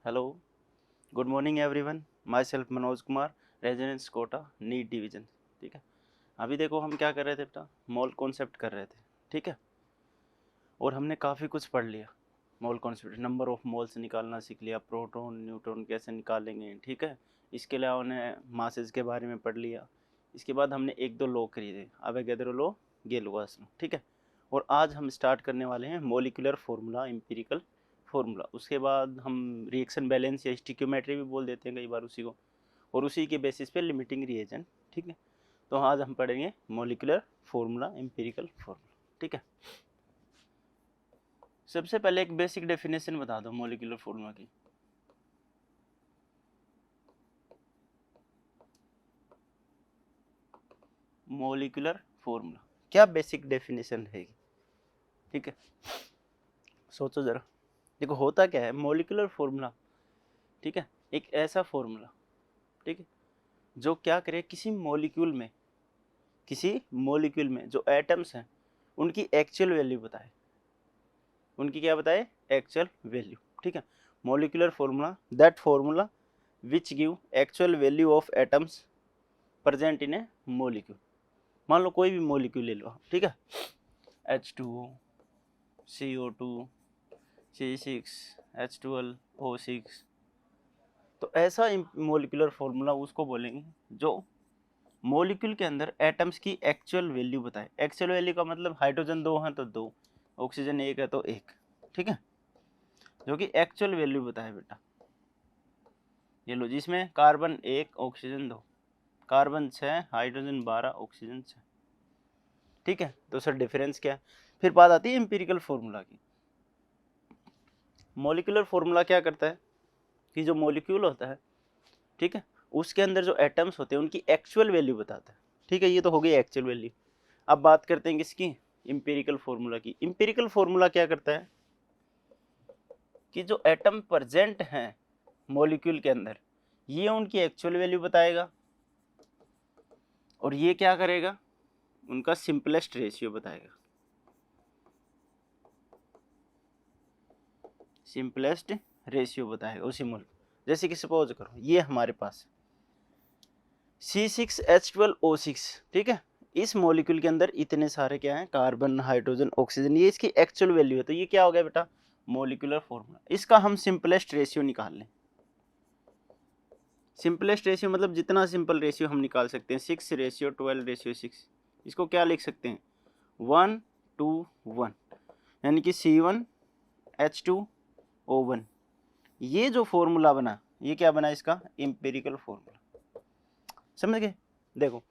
Hello, good morning everyone. Myself Manoj Kumar, residence Kota, NEET division. ठीक है, अभी देखो हम क्या कर रहे थे बेटा, मोल कॉन्सेप्ट कर रहे थे। ठीक है, और हमने काफ़ी कुछ पढ़ लिया। Mole concept, number of moles निकालना सीख लिया, प्रोटॉन न्यूट्रॉन कैसे निकालेंगे। ठीक है, इसके अलावा उन्हें मासेस के बारे में पढ़ लिया। इसके बाद हमने एक दो लॉ खरीदे, अवोगाद्रो लॉ, गेलवास लॉ। ठीक है, और आज हम स्टार्ट करने वाले हैं मोलिकुलर फार्मूला, एम्पिरिकल फार्मूला। उसके बाद हम रिएक्शन बैलेंस या स्टिक्योमेट्री भी बोल देते हैं कई बार उसी को, और उसी के बेसिस पे लिमिटिंग रिएजेंट। ठीक है, तो आज हम पढ़ेंगे मोलिकुलर फार्मूला, एम्पिरिकल फार्मूला। ठीक है, सबसे पहले एक बेसिक डेफिनेशन बता दो मोलिकुलर फार्मूला की। मोलिकुलर फार्मूला क्या बेसिक डेफिनेशन है? ठीक है, सोचो जरा। देखो होता क्या है मोलिकुलर फार्मूला। ठीक है, एक ऐसा फार्मूला, ठीक है, जो क्या करे, किसी मॉलिक्यूल में जो एटम्स हैं उनकी एक्चुअल वैल्यू बताए। उनकी क्या बताए? Actual value. ठीक है, molecular formula, that formula which give actual value of atoms present in A molecule. मान लो कोई भी मॉलिक्यूल ले लो। ठीक है, H2O, CO2, C6, H12O6। तो ऐसा मॉलिक्यूलर फार्मूला उसको बोलेंगे जो मॉलिक्यूल के अंदर एटम्स की एक्चुअल वैल्यू बताए। एक्चुअल वैल्यू का मतलब हाइड्रोजन 2 हैं तो 2, ऑक्सीजन 1 है तो 1। ठीक है, जो कि एक्चुअल वैल्यू बताए बेटा। ये लो, जिसमें carbon 1, oxygen 2, carbon 6, hydrogen 12, oxygen 6। ठीक है, तो सर डिफरेंस क्या है? फिर बात आती है एम्पिरिकल फार्मूला की। मॉलिक्यूलर फार्मूला क्या करता है कि जो मॉलिक्यूल होता है, ठीक है, उसके अंदर जो एटम्स होते हैं उनकी एक्चुअल वैल्यू बताता है। ठीक है, ये तो हो गई एक्चुअल वैल्यू। अब बात करते हैं किसकी? इंपेरिकल फार्मूला की। इंपेरिकल फार्मूला क्या करता है कि जो एटम प्रेजेंट हैं मॉलिक्यूल के अंदर, ये उनकी एक्चुअल वैल्यू बताएगा, और ये क्या करेगा? उनका सिंपलेस्ट रेशियो बताएगा। सिंपलेस्ट रेशियो बताएगा उसी मॉलिक्यूल। जैसे कि सपोज करो ये हमारे पास C6H12O6। ठीक है, इस मॉलिक्यूल के अंदर इतने सारे क्या हैं? Carbon, hydrogen, oxygen. ये इसकी एक्चुअल वैल्यू है। तो ये क्या हो गया बेटा? Molecular formula. इसका हम सिंपलेस्ट रेशियो निकाल लें। सिंपलेस्ट रेशियो मतलब जितना सिंपल रेशियो हम निकाल सकते हैं, 6:12:6। इसको क्या लिख सकते हैं? 1:1, यानी कि C1H2O1। ये जो फॉर्मूला बना, ये क्या बना? इसका एम्पिरिकल फॉर्मूला। समझ गए? देखो,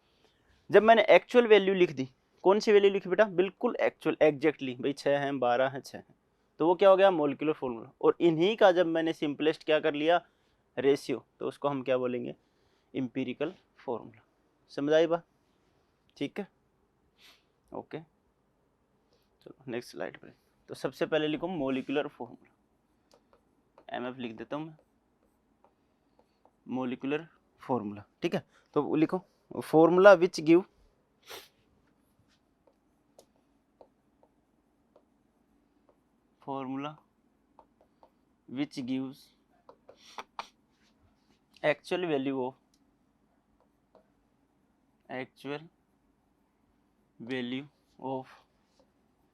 जब मैंने एक्चुअल वैल्यू लिख दी, कौन सी वैल्यू लिखी बेटा? बिल्कुल एक्चुअल, एग्जैक्टली। भाई 6 हैं, 12 हैं, 6 हैं, तो वो क्या हो गया? Molecular formula. और इन्हीं का जब मैंने सिंपलेस्ट क्या कर लिया? रेशियो, तो उसको हम क्या बोलेंगे? Empirical formula. समझ आई बात? ठीक है, ओके, चलो नेक्स्ट स्लाइड पे। तो सबसे पहले लिखो मॉलिक्यूलर फॉर्मूला। MF लिख देता हूँ मैं, मॉलिक्यूलर फॉर्मूला। ठीक है, तो लिखो formula which give formula which gives actual value of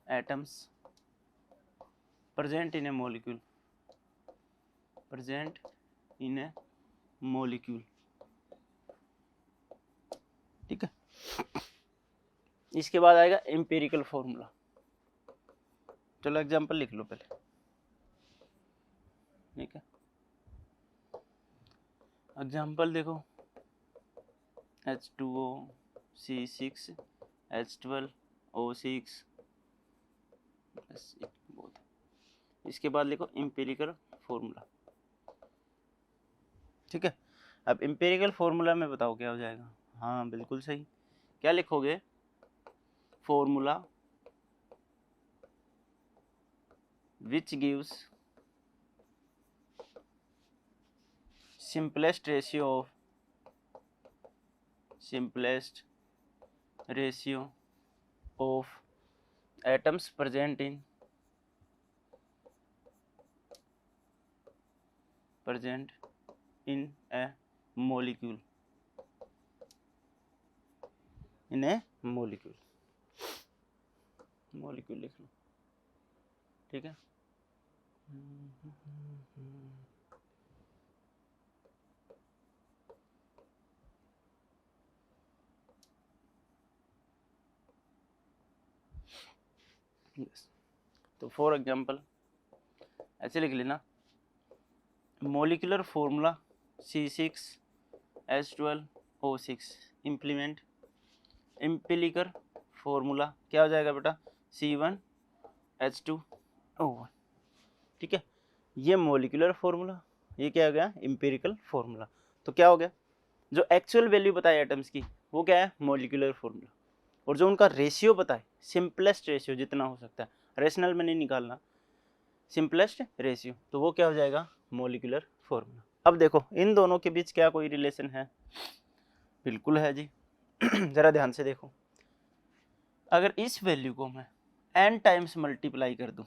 atoms present in a molecule, present in a molecule। ठीक है, इसके बाद आएगा एम्पिरिकल फॉर्मूला। चलो एग्जांपल लिख लो पहले। ठीक है, एग्जांपल देखो, H2O, C6, H12O6। बस बहुत। इसके बाद लिखो एम्पिरिकल फॉर्मूला। ठीक है, अब एम्पिरिकल फॉर्मूला में बताओ क्या हो जाएगा? हाँ बिल्कुल सही, क्या लिखोगे? Formula which gives simplest ratio of atoms present in present in a molecule, in a molecule, molecule लिख लो, ठीक है। yes. तो फॉर एग्जाम्पल ऐसे लिख लेना, molecular formula C6H12O6 implement empirical formula क्या हो जाएगा बेटा, C1H2O1, ठीक है। ये मोलिकुलर फॉर्मूला, ये क्या हो गया, एम्पिरिकल फॉर्मूला। तो क्या हो गया, जो एक्चुअल वैल्यू बताए एटम्स की वो क्या है, मोलिकुलर फॉर्मूला, और जो उनका रेशियो बताए, सिंपलेस्ट रेशियो जितना हो सकता है, रेशनल में नहीं निकालना, सिंपलेस्ट रेशियो, तो वो क्या हो जाएगा, मोलिकुलर फॉर्मूला। अब देखो इन दोनों के बीच क्या कोई रिलेशन है, बिल्कुल है जी। जरा ध्यान से देखो, अगर इस वैल्यू को मैं n टाइम्स मल्टीप्लाई कर दूं,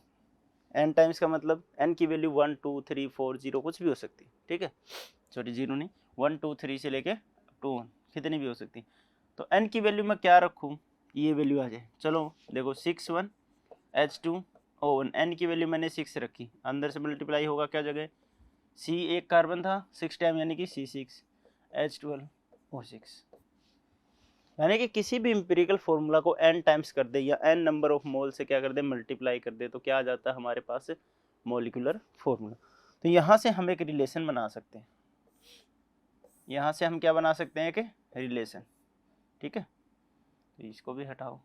n टाइम्स का मतलब n की वैल्यू 1 2 3 4 0 कुछ भी हो सकती है, ठीक है, सॉरी 0 नहीं, 1 2 3 से लेके 2 1 कितनी भी हो सकती है। तो n की वैल्यू मैं क्या रखूं, ये वैल्यू आ जाए। चलो देखो 61H2O1, n की वैल्यू मैंने 6 रखी, अंदर से मल्टीप्लाई होगा क्या जगह, C एक कार्बन था 6 टाइम यानी कि C6H12O6, यानी कि किसी भी इंपेरिकल फॉर्मूला को n टाइम्स कर दे या n नंबर ऑफ मोल से क्या कर दे, मल्टीप्लाई कर दे, तो क्या आ जाता है हमारे पास, मोलिकुलर फॉर्मूला। तो यहाँ से हम एक रिलेशन बना सकते हैं, यहाँ से हम क्या बना सकते हैं, एक रिलेशन, ठीक है। तो इसको भी हटाओ,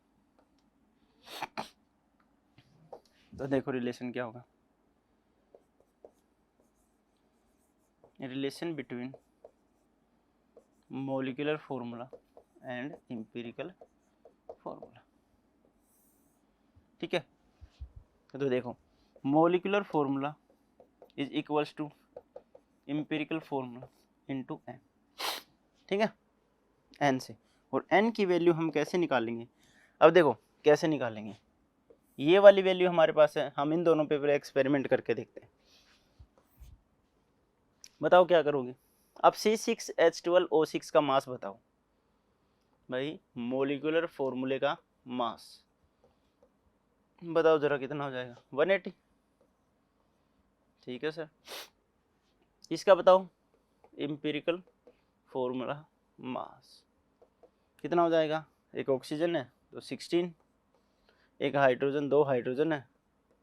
तो देखो रिलेशन क्या होगा, relation between molecular formula and empirical formula, ठीक है। तो देखो molecular formula is equals to empirical formula into n, ठीक है, n से। और n की वैल्यू हम कैसे निकालेंगे, अब देखो कैसे निकालेंगे, ये वाली वैल्यू हमारे पास है, हम इन दोनों पे एक्सपेरिमेंट करके देखते हैं। बताओ क्या करोगे, अब C6H12O6 का मास बताओ भाई, मोलिकुलर फॉर्मूले का मास बताओ जरा कितना हो जाएगा, 180, ठीक है सर। इसका बताओ एम्पिरिकल फॉर्मूला मास कितना हो जाएगा, एक ऑक्सीजन है तो 16, एक हाइड्रोजन, 2 हाइड्रोजन है,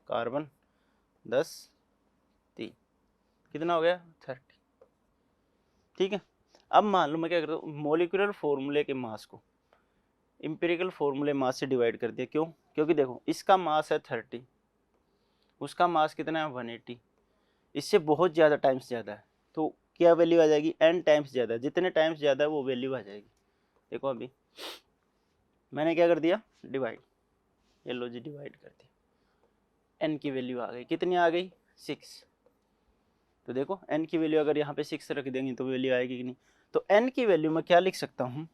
कार्बन 10 3, कितना हो गया 30, ठीक है। अब मान लो मैं क्या करता हूँ, मोलिकुलर फॉर्मूले के मास को एम्पिरिकल फॉर्मूले मास से डिवाइड कर दिया, क्यों, क्योंकि देखो इसका मास है 30, उसका मास कितना है 180, इससे बहुत ज़्यादा टाइम्स ज़्यादा है, तो क्या वैल्यू आ जाएगी, n टाइम्स ज़्यादा, जितने टाइम्स ज़्यादा है वो वैल्यू आ जाएगी। देखो अभी मैंने क्या कर दिया, डिवाइड, ये लो जी डिवाइड कर दिया, n की वैल्यू आ गई, कितनी आ गई 6, तो देखो n की वैल्यू अगर यहाँ पे 6 रख देंगे तो वैल्यू आएगी कि नहीं। तो n की वैल्यू मैं क्या लिख सकता हूँ,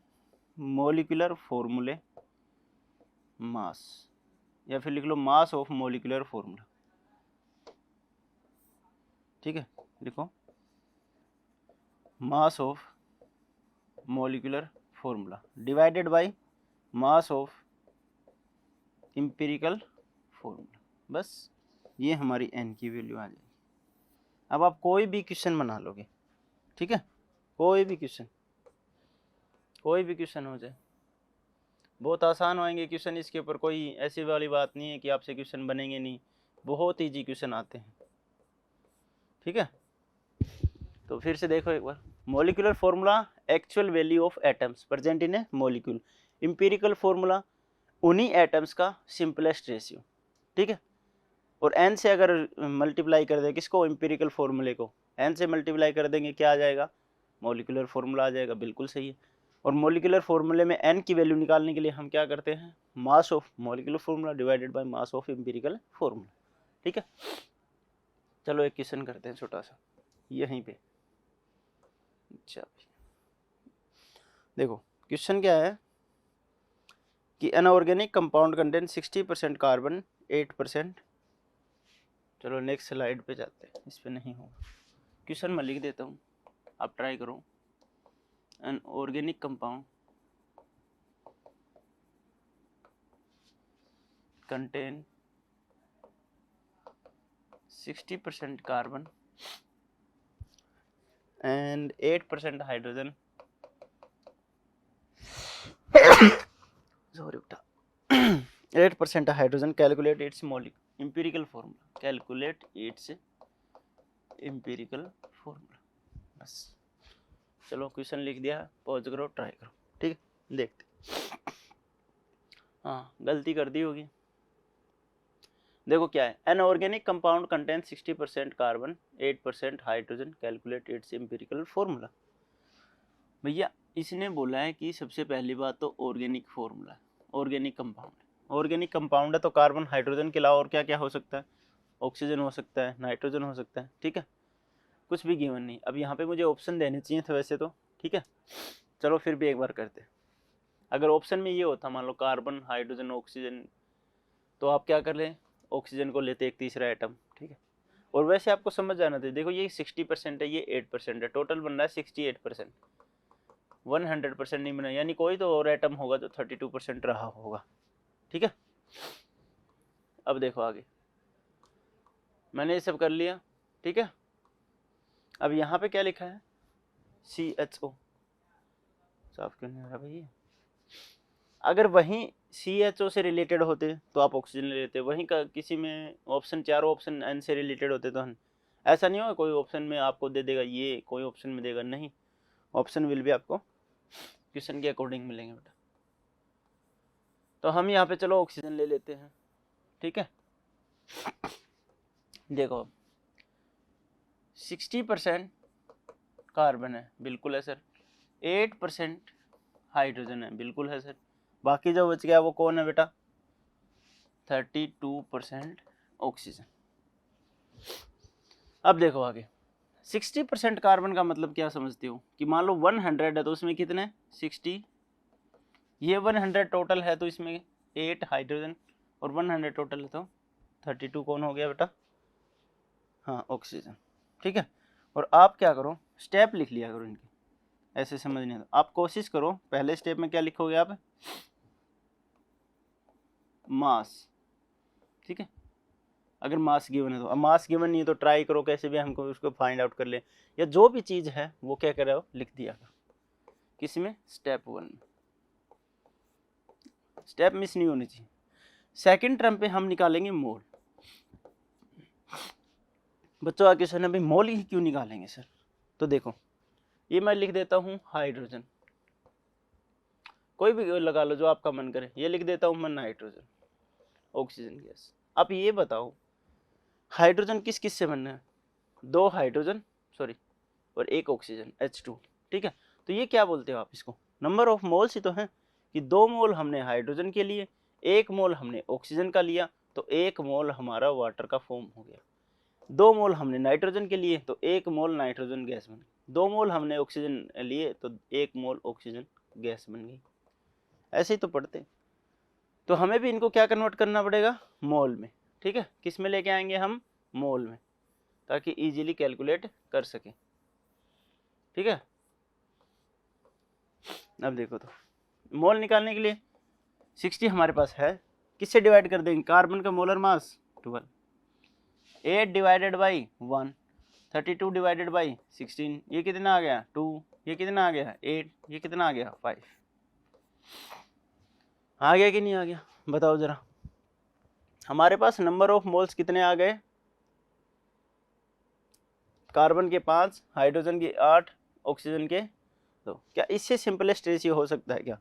मोलिकुलर फॉर्मूले मास, या फिर लिख लो मास ऑफ मोलिकुलर फॉर्मूला, ठीक है, लिखो mass of molecular formula divided by mass of empirical formula, बस ये हमारी n की वैल्यू आ जाएगी। अब आप कोई भी क्वेश्चन बना लोगे, ठीक है, कोई भी क्वेश्चन हो जाए, बहुत आसान होंगे क्वेश्चन, इसके ऊपर कोई ऐसी वाली बात नहीं है कि आपसे क्वेश्चन बनेंगे नहीं, बहुत ईजी क्वेश्चन आते हैं, ठीक है। तो फिर से देखो एक बार, molecular formula actual value of atoms present in a molecule, empirical formula उन्हीं एटम्स का सिंपलेस्ट रेशियो, ठीक है। और n से अगर मल्टीप्लाई कर दे किसको, एम्पिरिकल फॉर्मूले को n से मल्टीप्लाई कर देंगे, क्या आ जाएगा, मोलिकुलर फॉर्मूला आ जाएगा, बिल्कुल सही है। और मोलिकुलर फॉर्मूले में n की वैल्यू निकालने के लिए हम क्या करते हैं, mass of molecular formula divided by mass of empirical formula, ठीक है। चलो एक क्वेश्चन करते हैं छोटा सा यहीं पे, अच्छा देखो क्वेश्चन क्या है कि अनऑर्गेनिक कंपाउंड कंटेन 60% कार्बन 8%, चलो नेक्स्ट स्लाइड पे जाते हैं, इस पे नहीं होगा, क्वेश्चन मैं लिख देता हूँ, आप ट्राई करो। An organic compound contain 60% carbon and 8% hydrogen. Sorry, 8% hydrogen. Calculate its empirical formula. Calculate its empirical formula. बस चलो क्वेश्चन लिख दिया, पॉज करो, ट्राई करो, ठीक है, देखते। हाँ, गलती कर दी होगी। देखो क्या है, an organic compound contain 60% carbon 8% hydrogen, calculate its empirical formula. भैया इसने बोला है कि सबसे पहली बात तो organic formula, organic compound. Organic compound है तो कार्बन हाइड्रोजन के अलावा और क्या क्या हो सकता है, ऑक्सीजन हो सकता है, नाइट्रोजन हो सकता है, ठीक है, कुछ भी गिवन नहीं। अब यहाँ पे मुझे ऑप्शन देने चाहिए थे वैसे तो, ठीक है, चलो फिर भी एक बार करते। अगर ऑप्शन में ये होता मान लो कार्बन हाइड्रोजन ऑक्सीजन, तो आप क्या कर लें, ऑक्सीजन को लेते एक तीसरा एटम, ठीक है। और वैसे आपको समझ जाना चाहिए, देखो ये 60% है, ये 8% है, टोटल बन रहा है 68%। 100% नहीं बना, यानी कोई तो और एटम होगा जो 32% रहा होगा, ठीक है। अब देखो आगे, मैंने ये सब कर लिया, ठीक है। अब यहाँ पे क्या लिखा है, CHO, साफ क्यों नहीं हो रहा भाई। अगर वहीं CHO से रिलेटेड होते तो आप ऑक्सीजन ले लेते, वहीं का किसी में ऑप्शन, चारों ऑप्शन N से रिलेटेड होते तो ऐसा नहीं होगा कोई ऑप्शन में आपको दे देगा ये, कोई ऑप्शन में देगा नहीं, ऑप्शन विल भी आपको क्वेश्चन के अकॉर्डिंग मिलेंगे बेटा। तो हम यहाँ पे चलो ऑक्सीजन ले लेते हैं, ठीक है। देखो 60% कार्बन है, बिल्कुल है सर। 8% हाइड्रोजन है, बिल्कुल है सर। बाकी जो बच गया वो कौन है बेटा, 32% ऑक्सीजन। अब देखो आगे, 60% कार्बन का मतलब क्या समझते हो, कि मान लो 100 है तो उसमें कितने 60, ये 100 टोटल है तो इसमें 8 हाइड्रोजन, और 100 टोटल है तो 32 कौन हो गया बेटा, हाँ ऑक्सीजन, ठीक है। और आप क्या करो, स्टेप लिख लिया करो इनके, ऐसे समझ नहीं आता। आप कोशिश करो, पहले स्टेप में क्या लिखोगे आप, मास, ठीक है। अगर मास गिवन है तो, अब मास गिवन नहीं है तो ट्राई करो कैसे भी हमको उसको फाइंड आउट कर ले, या जो भी चीज़ है वो क्या कर रहे हो लिख दिया करो, किसमें, स्टेप 1 में। स्टेप मिस नहीं होनी चाहिए। सेकंड टर्म पे हम निकालेंगे मोल। बच्चों आगे क्वेश्चन है भाई मोल ही क्यों निकालेंगे सर, तो देखो ये मैं लिख देता हूँ हाइड्रोजन, कोई भी लगा लो जो आपका मन करे, ये लिख देता हूँ मैं नाइट्रोजन, ऑक्सीजन गैस। अब ये बताओ हाइड्रोजन किस किस से बनना है, 2 हाइड्रोजन सॉरी और 1 ऑक्सीजन H2, ठीक है। तो ये क्या बोलते हो आप इसको, नंबर ऑफ मोल्स ही तो है, कि 2 मोल हमने हाइड्रोजन के लिए, 1 मोल हमने ऑक्सीजन का लिया, तो 1 मोल हमारा वाटर का फॉर्म हो गया। 2 मोल हमने नाइट्रोजन के लिए तो 1 मोल नाइट्रोजन गैस बन गई। 2 मोल हमने ऑक्सीजन लिए तो 1 मोल ऑक्सीजन गैस बन गई। ऐसे ही तो पढ़ते। तो हमें भी इनको क्या कन्वर्ट करना पड़ेगा, मोल में, ठीक है। किस में लेके आएंगे हम, मोल में, ताकि इजीली कैलकुलेट कर सकें, ठीक है। अब देखो तो मोल निकालने के लिए 60 हमारे पास है, किससे डिवाइड कर देंगे, कार्बन का molar mass 12, 8 divided by 1, 32 divided by 16, ये कितना आ गया 2, ये कितना आ गया 8, ये कितना आ गया 5। आ गया कि नहीं आ गया, बताओ जरा। हमारे पास नंबर ऑफ मोल्स कितने आ गए, कार्बन के 5, हाइड्रोजन के 8, ऑक्सीजन के 2। क्या इससे सिंपलेस्ट रेशियो हो सकता है क्या,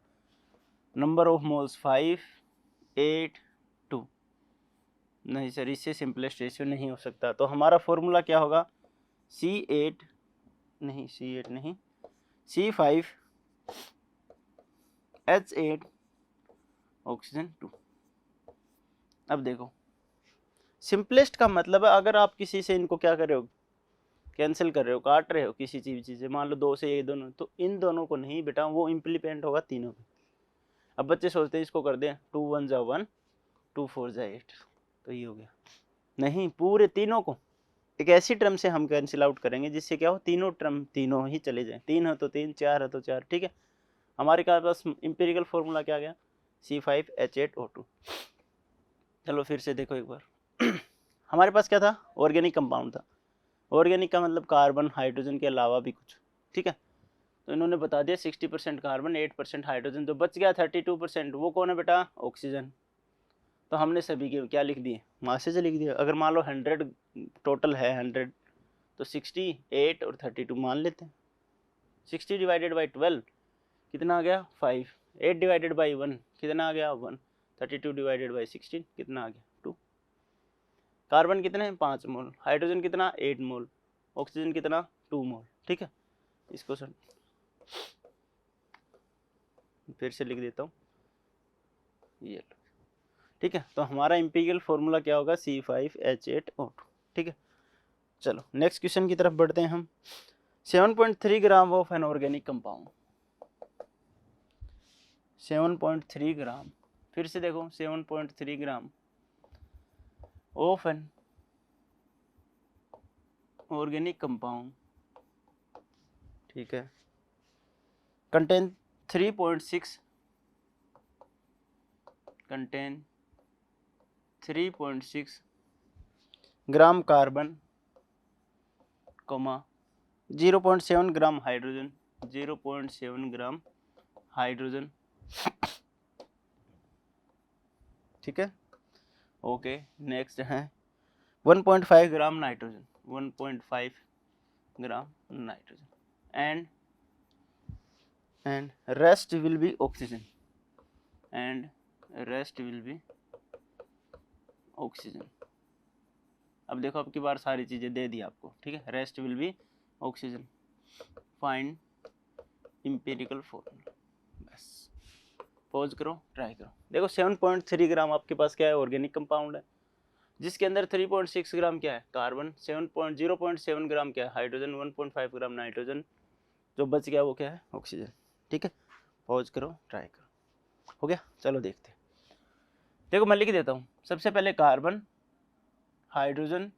नंबर ऑफ मोल्स 5, 8, 2, नहीं सर इससे सिंपलेस्ट रेशियो नहीं हो सकता। तो हमारा फॉर्मूला क्या होगा, C8 नहीं, C5 H8 ऑक्सीजन 2। अब देखो सिंपलेस्ट का मतलब है अगर आप किसी से इनको क्या कर रहे हो, कैंसिल कर रहे हो, काट रहे हो किसी चीज़ से, मान लो 2 से ये दोनों, तो इन दोनों को नहीं बेटा, वो इम्प्लीमेंट होगा तीनों पे। अब बच्चे सोचते हैं इसको कर दें 2 1 जा 1, 2 4 जा 8, तो ये हो गया, नहीं पूरे तीनों को, एक ऐसी टर्म से हम कैंसिल आउट करेंगे जिससे क्या हो, तीनों टर्म तीनों ही चले जाएं, 3 है तो 3, 4 है तो 4, ठीक है। हमारे पास इंपेरिकल फॉर्मूला क्या आ गया, C5H8O2। चलो फिर से देखो एक बार हमारे पास क्या था, ऑर्गेनिक कंपाउंड था। ऑर्गेनिक का मतलब कार्बन हाइड्रोजन के अलावा भी कुछ, ठीक है। तो इन्होंने बता दिया 60% कार्बन 8% हाइड्रोजन, तो बच गया 32%, वो कौन है बेटा, ऑक्सीजन। तो हमने सभी के क्या लिख दिए, मासेज लिख दिया। अगर मान लो 100 टोटल है 100, तो 68 और 32 मान लेते हैं। 60 डिवाइडेड बाई 12 कितना आ गया 5, 8 डिवाइडेड बाई 1 कितना आ गया 1, 32 डिवाइडेड बाई 16 कितना आ गया 2। कार्बन कितने हैं 5 मोल, हाइड्रोजन कितना 8 मोल, ऑक्सीजन कितना 2 मोल, ठीक है। इसको सर फिर से लिख देता हूँ, ये ठीक है। तो हमारा इंपीरियल फॉर्मूला क्या होगा, C5H8O2, ठीक है। चलो नेक्स्ट क्वेश्चन की तरफ बढ़ते हैं हम। 7.3 gram of an organic compound, 7.3 ग्राम, फिर से देखो 7.3 gram of an organic compound, ठीक है, contain 3.6 gram carbon, 0.7 gram hydrogen, 0.7 gram hydrogen, ठीक है। ओके नेक्स्ट है 1.5 gram nitrogen, 1.5 gram nitrogen, and rest will be oxygen, अब देखो अब की बार सारी चीजें दे दी आपको, ठीक है। Rest will be oxygen, find empirical formula, बस पॉज करो ट्राई करो। देखो 7.3 ग्राम आपके पास क्या है, ऑर्गेनिक कंपाउंड है, जिसके अंदर 3.6 ग्राम क्या है कार्बन, 0.7 ग्राम क्या है हाइड्रोजन, 1.5 ग्राम नाइट्रोजन, जो बच गया वो क्या है ऑक्सीजन, ठीक है। पॉज करो ट्राई करो, हो गया। चलो देखते हैं, देखो मैं लिख देता हूँ। सबसे पहले कार्बन, हाइड्रोजन,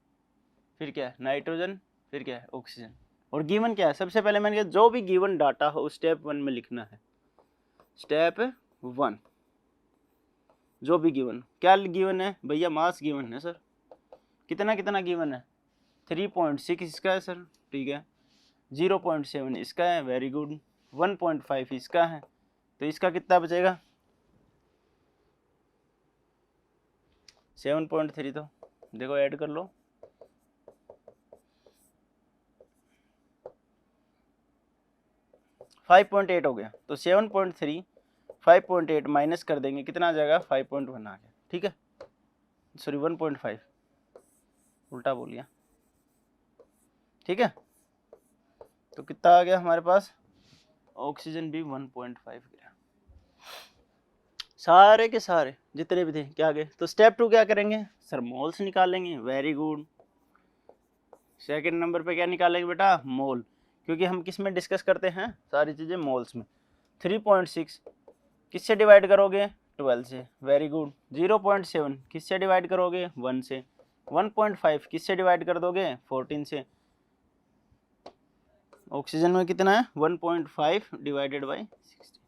फिर क्या है नाइट्रोजन, फिर क्या है ऑक्सीजन, और गिवन क्या है। सबसे पहले मैंने कहा जो भी गिवन डाटा हो स्टेप 1 में लिखना है, स्टेप 1 जो भी गिवन, क्या गिवन है भैया, मास गिवन है सर, कितना कितना गिवन है 3.6 इसका है सर, ठीक है, 0.7 इसका है, वेरी गुड, 1.5 इसका है, तो इसका कितना बचेगा 7.3, तो देखो ऐड कर लो, 5.8 हो गया, तो 7.3 5.8 माइनस कर देंगे कितना आ जाएगा 5.1 आ गया, ठीक है, सॉरी 1.5 उल्टा बोल गया, ठीक है। तो कितना आ गया हमारे पास, ऑक्सीजन भी 1.5 गया, सारे के सारे जितने भी थे क्या आ गए। तो स्टेप 2 क्या करेंगे सर, मोल्स निकालेंगे, वेरी गुड। सेकंड नंबर पे क्या निकालेंगे बेटा, मोल, क्योंकि हम किस में डिस्कस करते हैं सारी चीजें मोल्स में। 3.6 किससे डिवाइड करोगे 12 से, वेरी गुड। 0.7 किससे डिवाइड करोगे 1 से, 1.5 किससे डिवाइड कर दोगे 14 से, ऑक्सीजन में कितना है 1.5 डिवाइडेड बाई 60।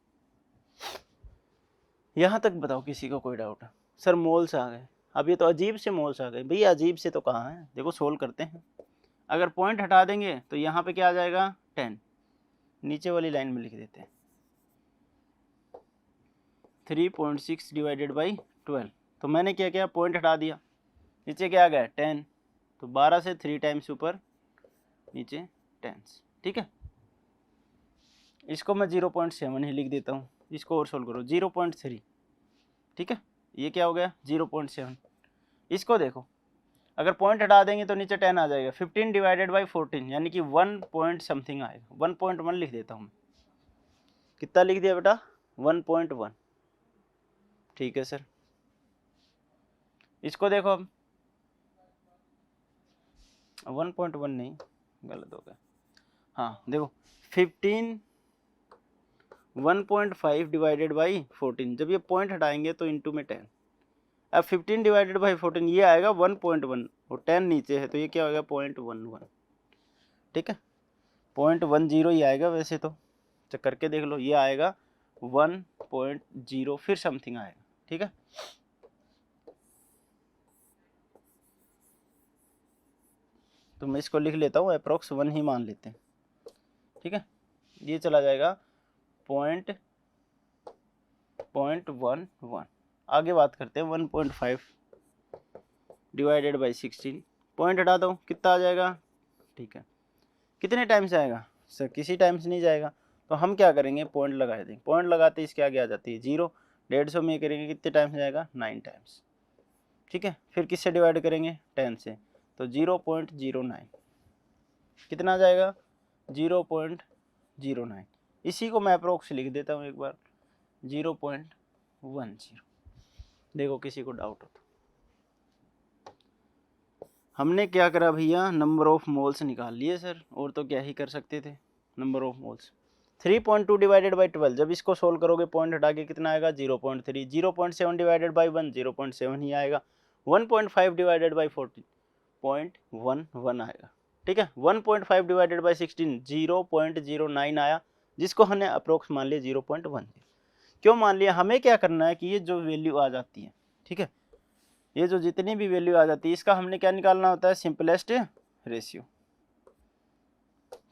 यहाँ तक बताओ किसी को कोई डाउट है, सर मोल्स आ गए, अब ये तो अजीब से मोल्स आ गए भैया, अजीब से तो कहाँ है, देखो सोल्व करते हैं। अगर पॉइंट हटा देंगे तो यहाँ पे क्या आ जाएगा 10, नीचे वाली लाइन में लिख देते हैं 3.6 डिवाइडेड बाई 12, तो मैंने क्या किया पॉइंट हटा दिया, नीचे क्या आ गया 10, तो 12 से 3 टाइम्स ऊपर नीचे 10, ठीक है। इसको मैं 0.7 ही लिख देता हूँ, इसको और सोल्व करो 0.3, ठीक है, ये क्या हो गया 0.7। इसको देखो अगर पॉइंट हटा देंगे तो नीचे 10 आ जाएगा, 15 डिवाइडेड बाई 14 यानी कि 1 पॉइंट समथिंग आएगा, 1.1 लिख देता हूँ, कितना लिख दिया बेटा 1.1, ठीक है सर। इसको देखो अब 1.1 नहीं, गलत हो गया, हाँ देखो 15 1.5 डिवाइडेड बाई 14, जब ये पॉइंट हटाएंगे तो इंटू में 10, अब 15 डिवाइडेड बाई 14 ये आएगा 1.1 और 10 नीचे है तो ये क्या होगा 0.11, ठीक है 0.10 ही आएगा वैसे तो करके देख लो, ये आएगा 1.0 फिर समथिंग आएगा, ठीक है। तो मैं इसको लिख लेता हूँ, अप्रोक्स 1 ही मान लेते हैं, ठीक है। ये चला जाएगा 0.11। आगे बात करते हैं 1.5 डिवाइडेड बाई 16, पॉइंट हटा दो कितना आ जाएगा, ठीक है। कितने टाइम से आएगा सर, किसी टाइम से नहीं जाएगा, तो हम क्या करेंगे पॉइंट लगा देंगे, पॉइंट लगाते इसके आगे आ जाती है 0, 150 में करेंगे कितने टाइम से जाएगा 9 टाइम्स, ठीक है। फिर किससे डिवाइड करेंगे 10 से, तो 0.09 कितना आ जाएगा 0.09। इसी को मैं अप्रोक्स लिख देता हूँ एक बार 0.10। देखो किसी को डाउट हो तो हमने क्या करा भैया, नंबर ऑफ मोल्स निकाल लिए सर, और तो क्या ही कर सकते थे, number of moles 3.2 divided by 12, जब इसको सोल्व करोगे पॉइंट हटा के कितना आएगा 0.3, 0.7 डिवाइडेड बाई 1 0.7 ही आएगा, 1.5 डिवाइडेड बाई 14 0.11 आएगा, ठीक है। 1.5 डिवाइडेड बाई 16 0.09 आया, जिसको हमने अप्रोक्स मान लिया 0.10। क्यों मान लिया, हमें क्या करना है कि ये जो वैल्यू आ जाती है, ठीक है, ये जो जितनी भी वैल्यू आ जाती है इसका हमने क्या निकालना होता है सिंपलेस्ट रेशियो,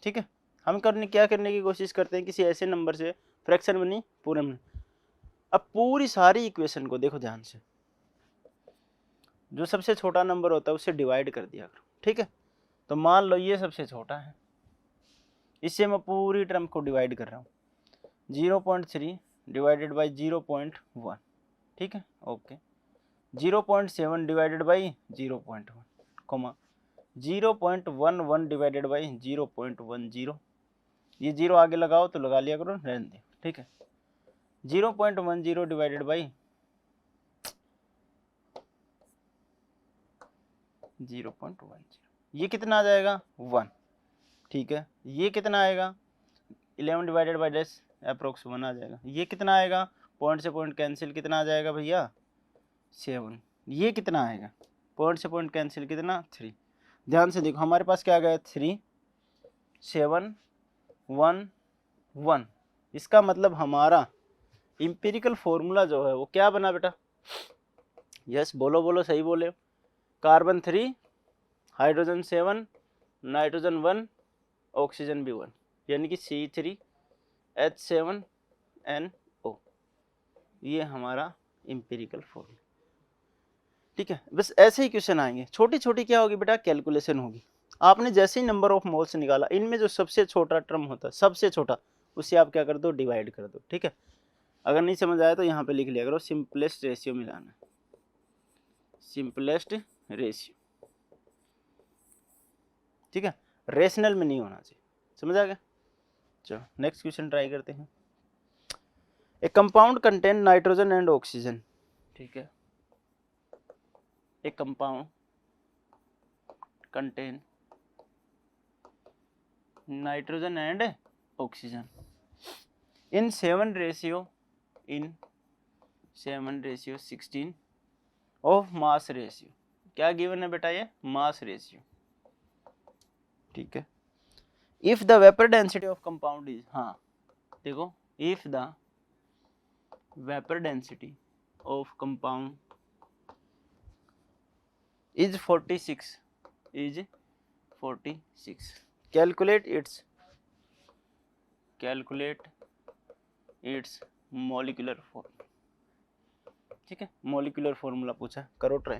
ठीक है। हम क्या करने की कोशिश करते हैं, किसी ऐसे नंबर से फ्रैक्शन बनी पूरे में, अब पूरी सारी इक्वेशन को देखो ध्यान से, जो सबसे छोटा नंबर होता है उसे डिवाइड कर दिया करो, ठीक है। तो मान लो ये सबसे छोटा है, इससे मैं पूरी टर्म को डिवाइड कर रहा हूँ 0.3 डिवाइडेड बाई 0.1, ठीक है okay, 0.7 divided by 0.1 comma 0.11 divided by 0.10, ये 0 आगे लगाओ तो लगा लिया करो रहने दो, ठीक है। 0.10 डिवाइडेड बाई 0.10, ये कितना आ जाएगा 1, ठीक है। ये कितना आएगा 11 डिवाइडेड बाई डैश अप्रोक्स 1 आ जाएगा, ये कितना आएगा पॉइंट से पॉइंट कैंसिल कितना आ जाएगा भैया 7, ये कितना आएगा पॉइंट से पॉइंट कैंसिल कितना 3, ध्यान से देखो हमारे पास क्या आ गया 3 7 1 1, इसका मतलब हमारा इंपेरिकल फॉर्मूला जो है वो क्या बना बेटा, यस बोलो बोलो सही बोले, कार्बन 3 हाइड्रोजन 7 नाइट्रोजन 1 ऑक्सीजन भी 1, यानी कि C3H7NO, ये हमारा इंपेरिकल फॉर्मूला, ठीक है। बस ऐसे ही क्वेश्चन आएंगे, छोटी छोटी क्या होगी बेटा कैलकुलेशन होगी, आपने जैसे ही नंबर ऑफ मोल्स निकाला इनमें जो सबसे छोटा टर्म होता है सबसे छोटा, उससे आप क्या कर दो डिवाइड कर दो, ठीक है। अगर नहीं समझ आया तो यहाँ पे लिख लिया करो सिंपलेस्ट रेशियो मिलाना, सिंपलेस्ट रेशियो, ठीक है, रेशनल में नहीं होना चाहिए, समझ आ गया। चलो नेक्स्ट क्वेश्चन ट्राई करते हैं। ए compound contain nitrogen and oxygen, ठीक है, ए compound contain nitrogen and oxygen in 7:16 of mass ratio, क्या गिवन है बेटा ये मास रेशियो, ठीक है। If the vapour density of compound is, हाँ देखो if the vapour density of compound is 46 calculate its molecular formula, ठीक है। मॉलिक्यूलर फॉर्मूला पूछा, करो ट्राई,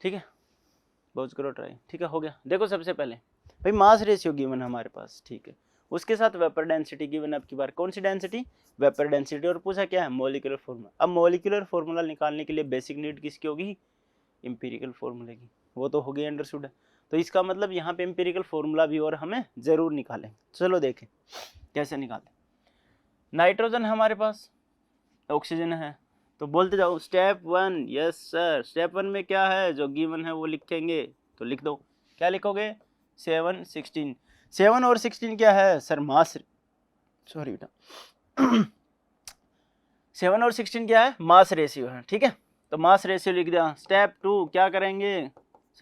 ठीक है, बहुत करो ट्राई, ठीक है हो गया। देखो सबसे पहले भाई मास रेशियो गिवन है हमारे पास, ठीक है, उसके साथ वेपर डेंसिटी गिवन है, आपकी बार कौन सी डेंसिटी वेपर डेंसिटी, और पूछा क्या है मॉलिक्यूलर फॉर्मूला। अब मॉलिक्यूलर फॉर्मूला निकालने के लिए बेसिक नीड किसकी होगी इंपेरिकल फॉर्मूले की, वो तो हो गई अंडरस्टूड है, तो इसका मतलब यहाँ पे इंपेरिकल फॉर्मूला भी और हमें जरूर निकालें। चलो देखें कैसे निकालें। नाइट्रोजन हमारे पास, ऑक्सीजन है, तो बोलते जाओ स्टेप 1, यस सर स्टेप 1 में क्या है जो गिवन है वो लिखेंगे, तो लिख दो, क्या लिखोगे 7 16, 7 और 16 क्या है सर मास, बेटा 7 और 16 क्या है मास रेशियो है, ठीक है। तो मास रेशियो लिख दिया। स्टेप 2 क्या करेंगे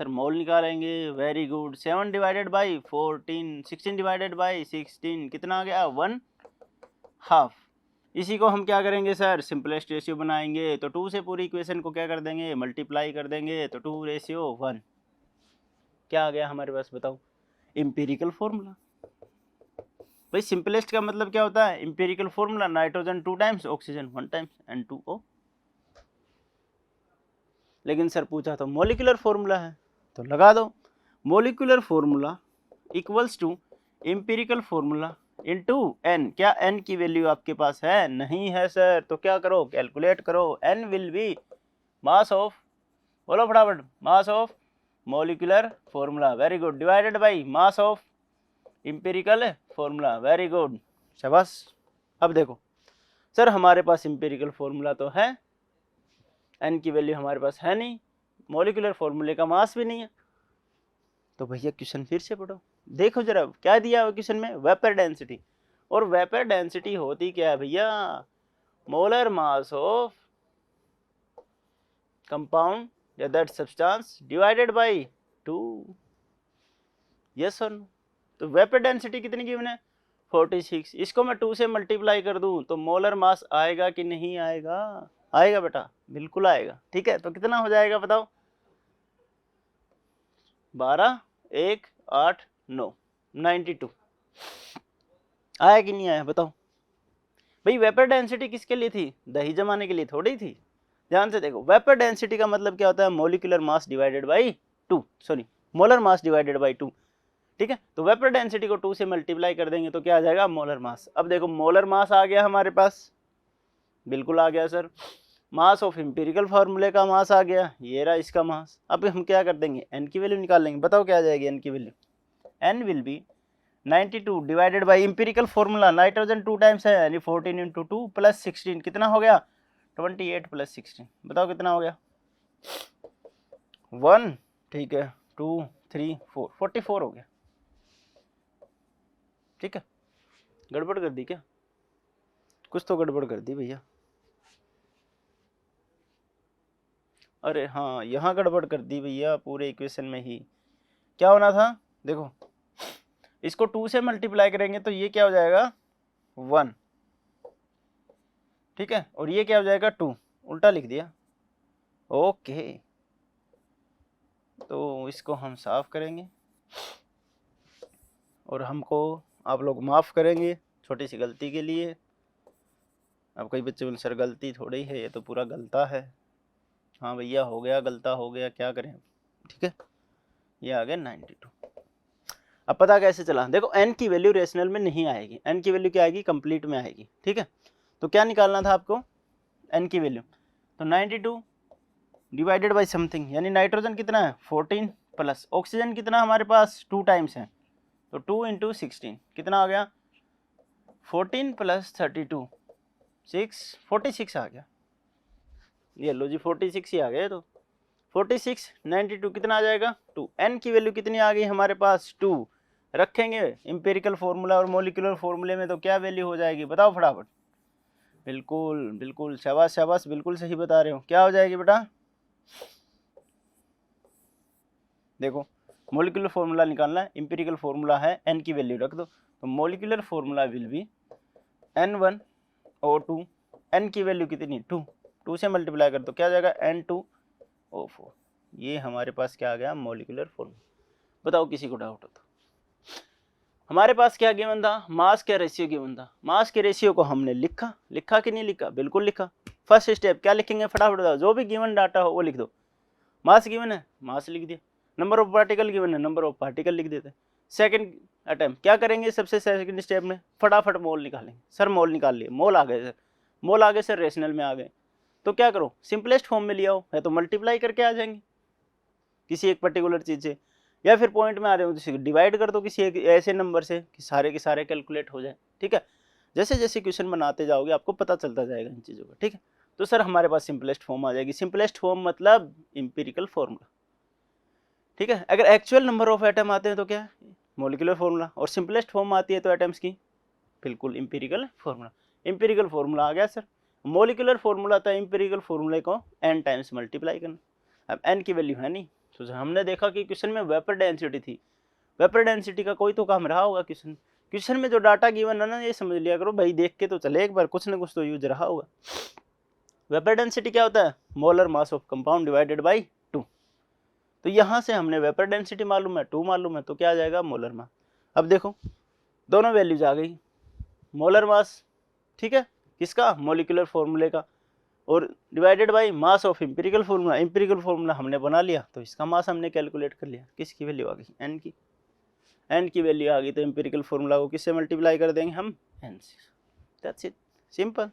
सर, मोल निकालेंगे। Very good. 7 divided by 14, 16 divided by 16 कितना आ गया 1/2। इसी को हम क्या करेंगे सर, सिंपलेस्ट रेशियो बनाएंगे। तो 2 से पूरी इक्वेशन को क्या कर देंगे, मल्टीप्लाई कर देंगे। तो 2:1 क्या आ गया हमारे पास, बताओ, एम्पिरिकल फॉर्मूला। भाई सिंपलेस्ट का मतलब क्या होता है, empirical formula, nitrogen 2 times, oxygen 1 times, N2O। लेकिन सर पूछा तो मॉलिक्यूलर फॉर्मूला है, तो लगा दो molecular formula equals to empirical formula into n। क्या n की वैल्यू आपके पास है, नहीं है सर, तो क्या करो, कैलकुलेट करो। n will be mass of, बोलो फटाफट, mass of molecular formula, very good, divided by mass of empirical formula, very good, शाबाश। अब देखो सर हमारे पास एम्पिरिकल फॉर्मूला तो है, n की वैल्यू हमारे पास है नहीं, मॉलिक्यूलर फॉर्मूले का मास भी नहीं है, तो भैया क्वेश्चन फिर से पढ़ो। देखो जरा क्या दिया हुआ क्वेश्चन में, वेपर डेंसिटी। और वेपर डेंसिटी होती क्या है भैया, मोलर मास ऑफ कंपाउंड या that substance divided by 2। Yes और नो। तो वेपर डेंसिटी कितनी गिवन है 46। इसको मैं 2 से मल्टीप्लाई कर दूं तो मोलर मास आएगा कि नहीं आएगा, आएगा बेटा, बिल्कुल आएगा। ठीक है, तो कितना हो जाएगा बताओ, 12, 1, 8, 9, 92 आया कि नहीं आया बताओ। भाई वेपर डेंसिटी किसके लिए थी, दही जमाने के लिए थोड़ी थी। ध्यान से देखो, वेपर डेंसिटी का मतलब क्या होता है, molecular mass divided by 2, sorry molar mass divided by 2। ठीक है, तो वेपर डेंसिटी को 2 से मल्टीप्लाई कर देंगे तो क्या आ जाएगा, मोलर मास। अब देखो मोलर मास आ गया हमारे पास, बिल्कुल आ गया सर। मास ऑफ एम्पिरिकल फार्मूले का मास आ गया, ये रहा इसका मास। अब हम क्या कर देंगे, एन की वैल्यू निकाल लेंगे। बताओ क्या आ जाएगी एन की value, N will be 92 divided by empirical formula, nitrogen 2 times है यानी 14 इंटू 2 प्लस 16 कितना हो गया 28 प्लस 16, बताओ कितना हो गया 1। ठीक है, 2, 3, 4, 44 हो गया। ठीक है, गड़बड़ कर दी क्या, कुछ तो गड़बड़ कर दी भैया। अरे हाँ, यहाँ गड़बड़ कर दी भैया, पूरे इक्वेशन में ही क्या होना था, देखो इसको 2 से मल्टीप्लाई करेंगे तो ये क्या हो जाएगा 1। ठीक है, और ये क्या हो जाएगा 2, उल्टा लिख दिया। ओके, तो इसको हम साफ करेंगे और हमको आप लोग माफ़ करेंगे छोटी सी गलती के लिए। अब कई बच्चे बोले सर गलती थोड़ी है, ये तो पूरा गलता है। हाँ भैया हो गया, गलता हो गया, क्या करें। ठीक है, ये आ गया 92। अब पता कैसे चला, देखो n की वैल्यू रेशनल में नहीं आएगी, n की वैल्यू क्या आएगी, कंप्लीट में आएगी। ठीक है, तो क्या निकालना था आपको, n की वैल्यू, तो 92 डिवाइडेड बाई समथिंग, यानी नाइट्रोजन कितना है 14 प्लस ऑक्सीजन कितना हमारे पास 2 टाइम्स है, तो 2 इंटू 16 कितना आ गया 14 प्लस 32 46 आ गया। ये लो जी 46 ही आ गया। तो 46 92 कितना आ जाएगा 2। n की वैल्यू कितनी आ गई हमारे पास 2। रखेंगे एम्पिरिकल फॉर्मूला और मॉलिक्यूलर फॉर्मूले में तो क्या वैल्यू हो जाएगी बताओ फटाफट। बिल्कुल बिल्कुल, शाबाश शाबाश, बिल्कुल सही बता रहे हो। क्या हो जाएगी बेटा, देखो मॉलिक्यूलर फॉर्मूला निकालना है, एम्पिरिकल फॉर्मूला है, n की वैल्यू रख दो, तो molecular formula will be N1O2, n की वैल्यू कितनी 2, 2 से मल्टीप्लाई कर दो क्या आ जाएगा N2O4। ये हमारे पास क्या आ गया मॉलिक्यूलर फॉर्मूला। बताओ किसी को डाउट हो तो। हमारे पास क्या गिवन था, मास का रेशियो गिवन था। मास के रेशियो को हमने लिखा, लिखा कि नहीं लिखा, बिल्कुल लिखा। फर्स्ट स्टेप क्या लिखेंगे फटाफट बताओ, जो भी गिवन डाटा हो वो लिख दो। मास गिवन है, मास लिख दिया। नंबर ऑफ पार्टिकल गिवन है, नंबर ऑफ पार्टिकल लिख देते। सेकंड अटेम्प्ट क्या करेंगे, सबसे सेकंड स्टेप में फटाफट मोल निकालेंगे। सर मोल निकाल लिए, मोल आ गए सर, मोल आ गए सर, रेशनल में आ गए, तो क्या करो सिंपलेस्ट फॉर्म में लिया हो, है तो मल्टीप्लाई करके आ जाएंगे किसी एक पर्टिकुलर चीज़ से, या फिर पॉइंट में आ रहे हो तो डिवाइड कर दो किसी एक ऐसे नंबर से कि सारे के सारे कैलकुलेट हो जाए। ठीक है, जैसे जैसे क्वेश्चन बनाते जाओगे आपको पता चलता जाएगा इन चीज़ों का। ठीक है, तो सर हमारे पास सिंपलेस्ट फॉर्म आ जाएगी। सिंपलेस्ट फॉर्म मतलब इंपेरिकल फॉर्मूला। ठीक है, अगर एक्चुअल नंबर ऑफ एटम आते हैं तो क्या मॉलिक्यूलर फॉर्मूला, और सिंपलेस्ट फॉर्म आती है तो एटम्स की बिल्कुल इंपेरिकल फॉर्मूला। इंपेरिकल फॉर्मूला आ गया सर, मोलिकुलर फॉर्मूला था एम्पिरिकल फॉर्मूले को n टाइम्स मल्टीप्लाई करना। अब n की वैल्यू है नहीं, तो हमने देखा कि क्वेश्चन में वेपर डेंसिटी थी, वेपर डेंसिटी का कोई तो काम रहा होगा क्वेश्चन में जो डाटा गिवन है ना, ये समझ लिया करो भाई, देख के तो चले एक बार, कुछ ना कुछ तो यूज रहा होगा। वेपर डेंसिटी क्या होता है? Molar mass of compound divided by 2। तो यहाँ से हमने वेपर डेंसिटी मालूम है, 2 मालूम है, तो क्या आ जाएगा? Molar mass. अब देखो दोनों वैल्यूज आ गई, मोलर मास ठीक है किसका? मॉलिक्यूलर फॉर्मूले का, और divided by mass of empirical formula, empirical formula हमने बना लिया, तो इसका मास हमने कैलकुलेट कर लिया। किसकी वैल्यू आ गई? n की। n की वैल्यू आ गई तो एम्पिरिकल फॉर्मूला को किससे मल्टीप्लाई कर देंगे हम? n से। That's it, simple.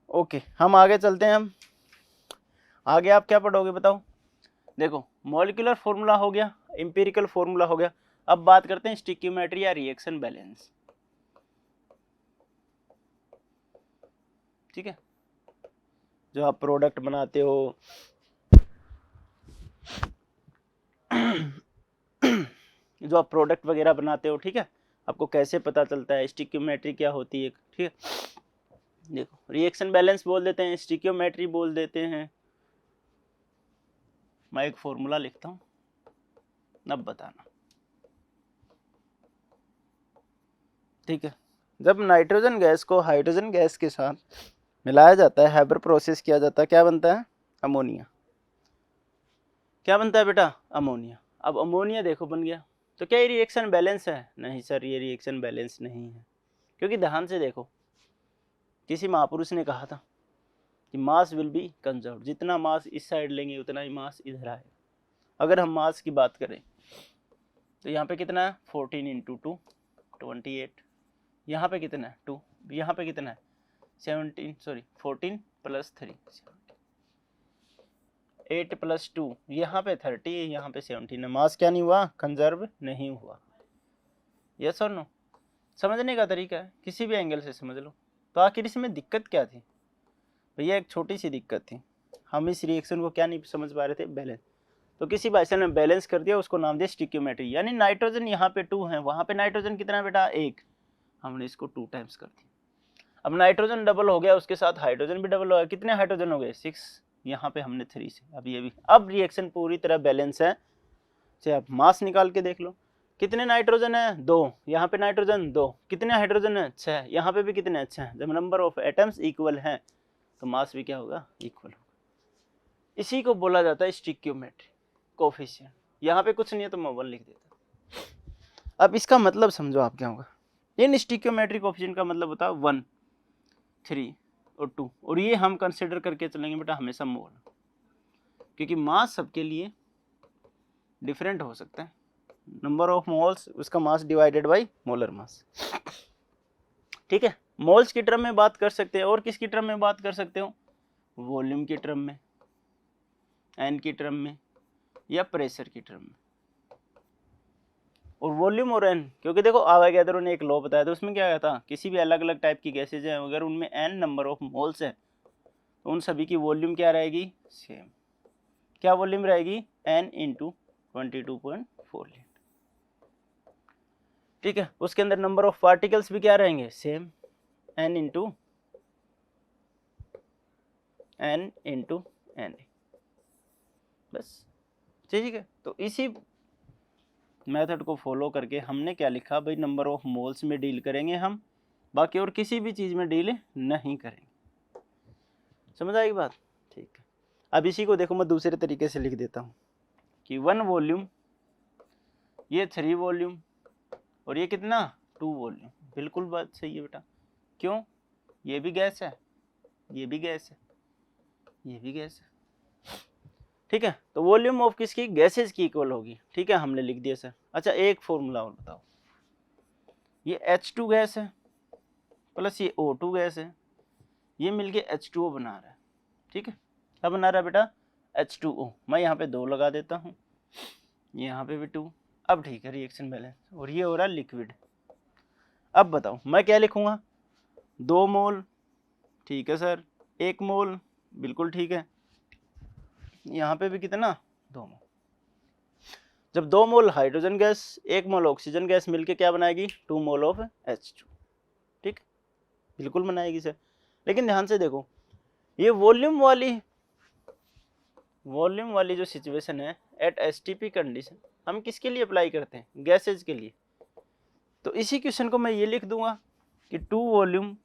ओके हम आगे चलते हैं। हम आगे आप क्या पढ़ोगे बताओ? देखो मॉलिक्यूलर फॉर्मूला हो गया, एम्पिरिकल फॉर्मूला हो गया, अब बात करते हैं स्टिक्योमेट्री या रिएक्शन बैलेंस। ठीक है, जो आप प्रोडक्ट बनाते हो जो आप प्रोडक्ट वगैरह बनाते हो, ठीक है, आपको कैसे पता चलता है स्टिक्योमेट्री क्या होती है? ठीक है, देखो रिएक्शन बैलेंस बोल देते हैं, स्टिक्योमेट्री बोल देते हैं। मैं एक फॉर्मूला लिखता हूँ, अब बताना। ठीक है, जब नाइट्रोजन गैस को हाइड्रोजन गैस के साथ मिलाया जाता है, हैबर प्रोसेस किया जाता है, क्या बनता है? अमोनिया। क्या बनता है बेटा? अमोनिया। अब अमोनिया देखो बन गया, तो क्या ये रिएक्शन बैलेंस है? नहीं सर, ये रिएक्शन बैलेंस नहीं है, क्योंकि ध्यान से देखो, किसी महापुरुष ने कहा था कि मास विल बी कंजर्व, जितना मास इस साइड लेंगे उतना ही मास इधर आएगा। अगर हम मास की बात करें तो यहाँ पे कितना है? 14 × 2 28, यहाँ पे कितना है? 2, यहाँ पे कितना है? 14 + 3 8 + 2, यहाँ पे 30, यहाँ पे 17 है। मास क्या नहीं हुआ? कंजर्व नहीं हुआ। यस और नो? समझने का तरीका है, किसी भी एंगल से समझ लो। तो आखिर इसमें दिक्कत क्या थी भैया? एक छोटी सी दिक्कत थी, हम इस रिएक्शन को क्या नहीं समझ पा रहे थे? बैलेंस। तो किसी भाषा ने बैलेंस कर दिया, उसको नाम दिया स्टिक्योमेट्री। यानी नाइट्रोजन यहाँ पे 2 है, वहाँ पे नाइट्रोजन कितना है बेटा? 1, हमने इसको 2 टाइम्स कर दिया। अब नाइट्रोजन डबल हो गया, उसके साथ हाइड्रोजन भी डबल हो गया, कितने हाइड्रोजन हो गए? 6, यहाँ पे हमने 3 से। अब ये भी, अब रिएक्शन पूरी तरह बैलेंस है। चाहे आप मास निकाल के देख लो, कितने नाइट्रोजन है? 2, यहाँ पे नाइट्रोजन 2, कितने हाइड्रोजन है? 6, यहाँ पे भी कितने? 6। जब नंबर ऑफ एटम्स इक्वल है तो मास भी क्या होगा? इक्वल होगा। इसी को बोला जाता है स्टिक्योमेट्री कोफिशिएंट। यहाँ पे कुछ नहीं है तो मैं 1 लिख देता। अब इसका मतलब समझो आप क्या होगा। इन स्टिक्योमेट्री कोफिशिएंट का मतलब होता है 1, 3 और 2, और ये हम कंसिडर करके चलेंगे बेटा हमेशा मोल, क्योंकि मास सबके लिए डिफरेंट हो सकता है। नंबर ऑफ मोल्स, उसका mass divided by molar mass. ठीक है, मोल्स की टर्म में बात कर सकते हैं, और किसकी टर्म में बात कर सकते हो? वॉल्यूम की टर्म में, एन की टर्म में, या प्रेशर की टर्म में। और वॉल्यूम और एन, क्योंकि देखो आवागैदरो ने एक लॉ बताया था, उसमें क्या था? किसी भी अलग अलग टाइप की गैसेज हैं, अगर उनमें एन नंबर ऑफ मोल्स है तो उन सभी की वॉल्यूम क्या रहेगी? सेम। क्या वॉल्यूम रहेगी? N × 22.4 litre. ठीक है, उसके अंदर नंबर ऑफ पार्टिकल्स भी क्या रहेंगे? Same, n × n। बस ठीक है, तो इसी मेथड को फॉलो करके हमने क्या लिखा भाई? नंबर ऑफ मोल्स में डील करेंगे हम, बाकी और किसी भी चीज़ में डील नहीं करेंगे। समझ आएगी बात? ठीक है, अब इसी को देखो मैं दूसरे तरीके से लिख देता हूँ कि 1 वॉल्यूम, ये 3 वॉल्यूम, और ये कितना? 2 वॉल्यूम। बिल्कुल बात सही है बेटा। क्यों? ये भी गैस है, ये भी गैस है, ये भी गैस है। ठीक है, तो वॉल्यूम ऑफ किसकी? गैसेज की इक्वल होगी। ठीक है, हमने लिख दिया सर। अच्छा एक फॉर्मूला और बताओ, ये H2 गैस है प्लस ये O2 गैस है, ये मिलके H2O बना रहा है। ठीक है, क्या बना रहा है बेटा? H2O। मैं यहाँ पे 2 लगा देता हूँ, यहाँ पे भी 2। अब ठीक है, रिएक्शन बैलेंस, और ये हो रहा है लिक्विड। अब बताओ मैं क्या लिखूँगा? 2 मोल, ठीक है सर, 1 मोल, बिल्कुल ठीक है, यहाँ पे भी कितना? 2 मोल। जब 2 मोल हाइड्रोजन गैस 1 मोल ऑक्सीजन गैस मिलके क्या बनाएगी? 2 मोल ऑफ H2। ठीक, बिल्कुल बनाएगी सर। लेकिन ध्यान से देखो, ये वॉल्यूम वाली जो सिचुएशन है एट एसटीपी कंडीशन, हम किसके लिए अप्लाई करते हैं? गैसेज के लिए। तो इसी क्वेश्चन को मैं ये लिख दूंगा कि 2 वॉल्यूम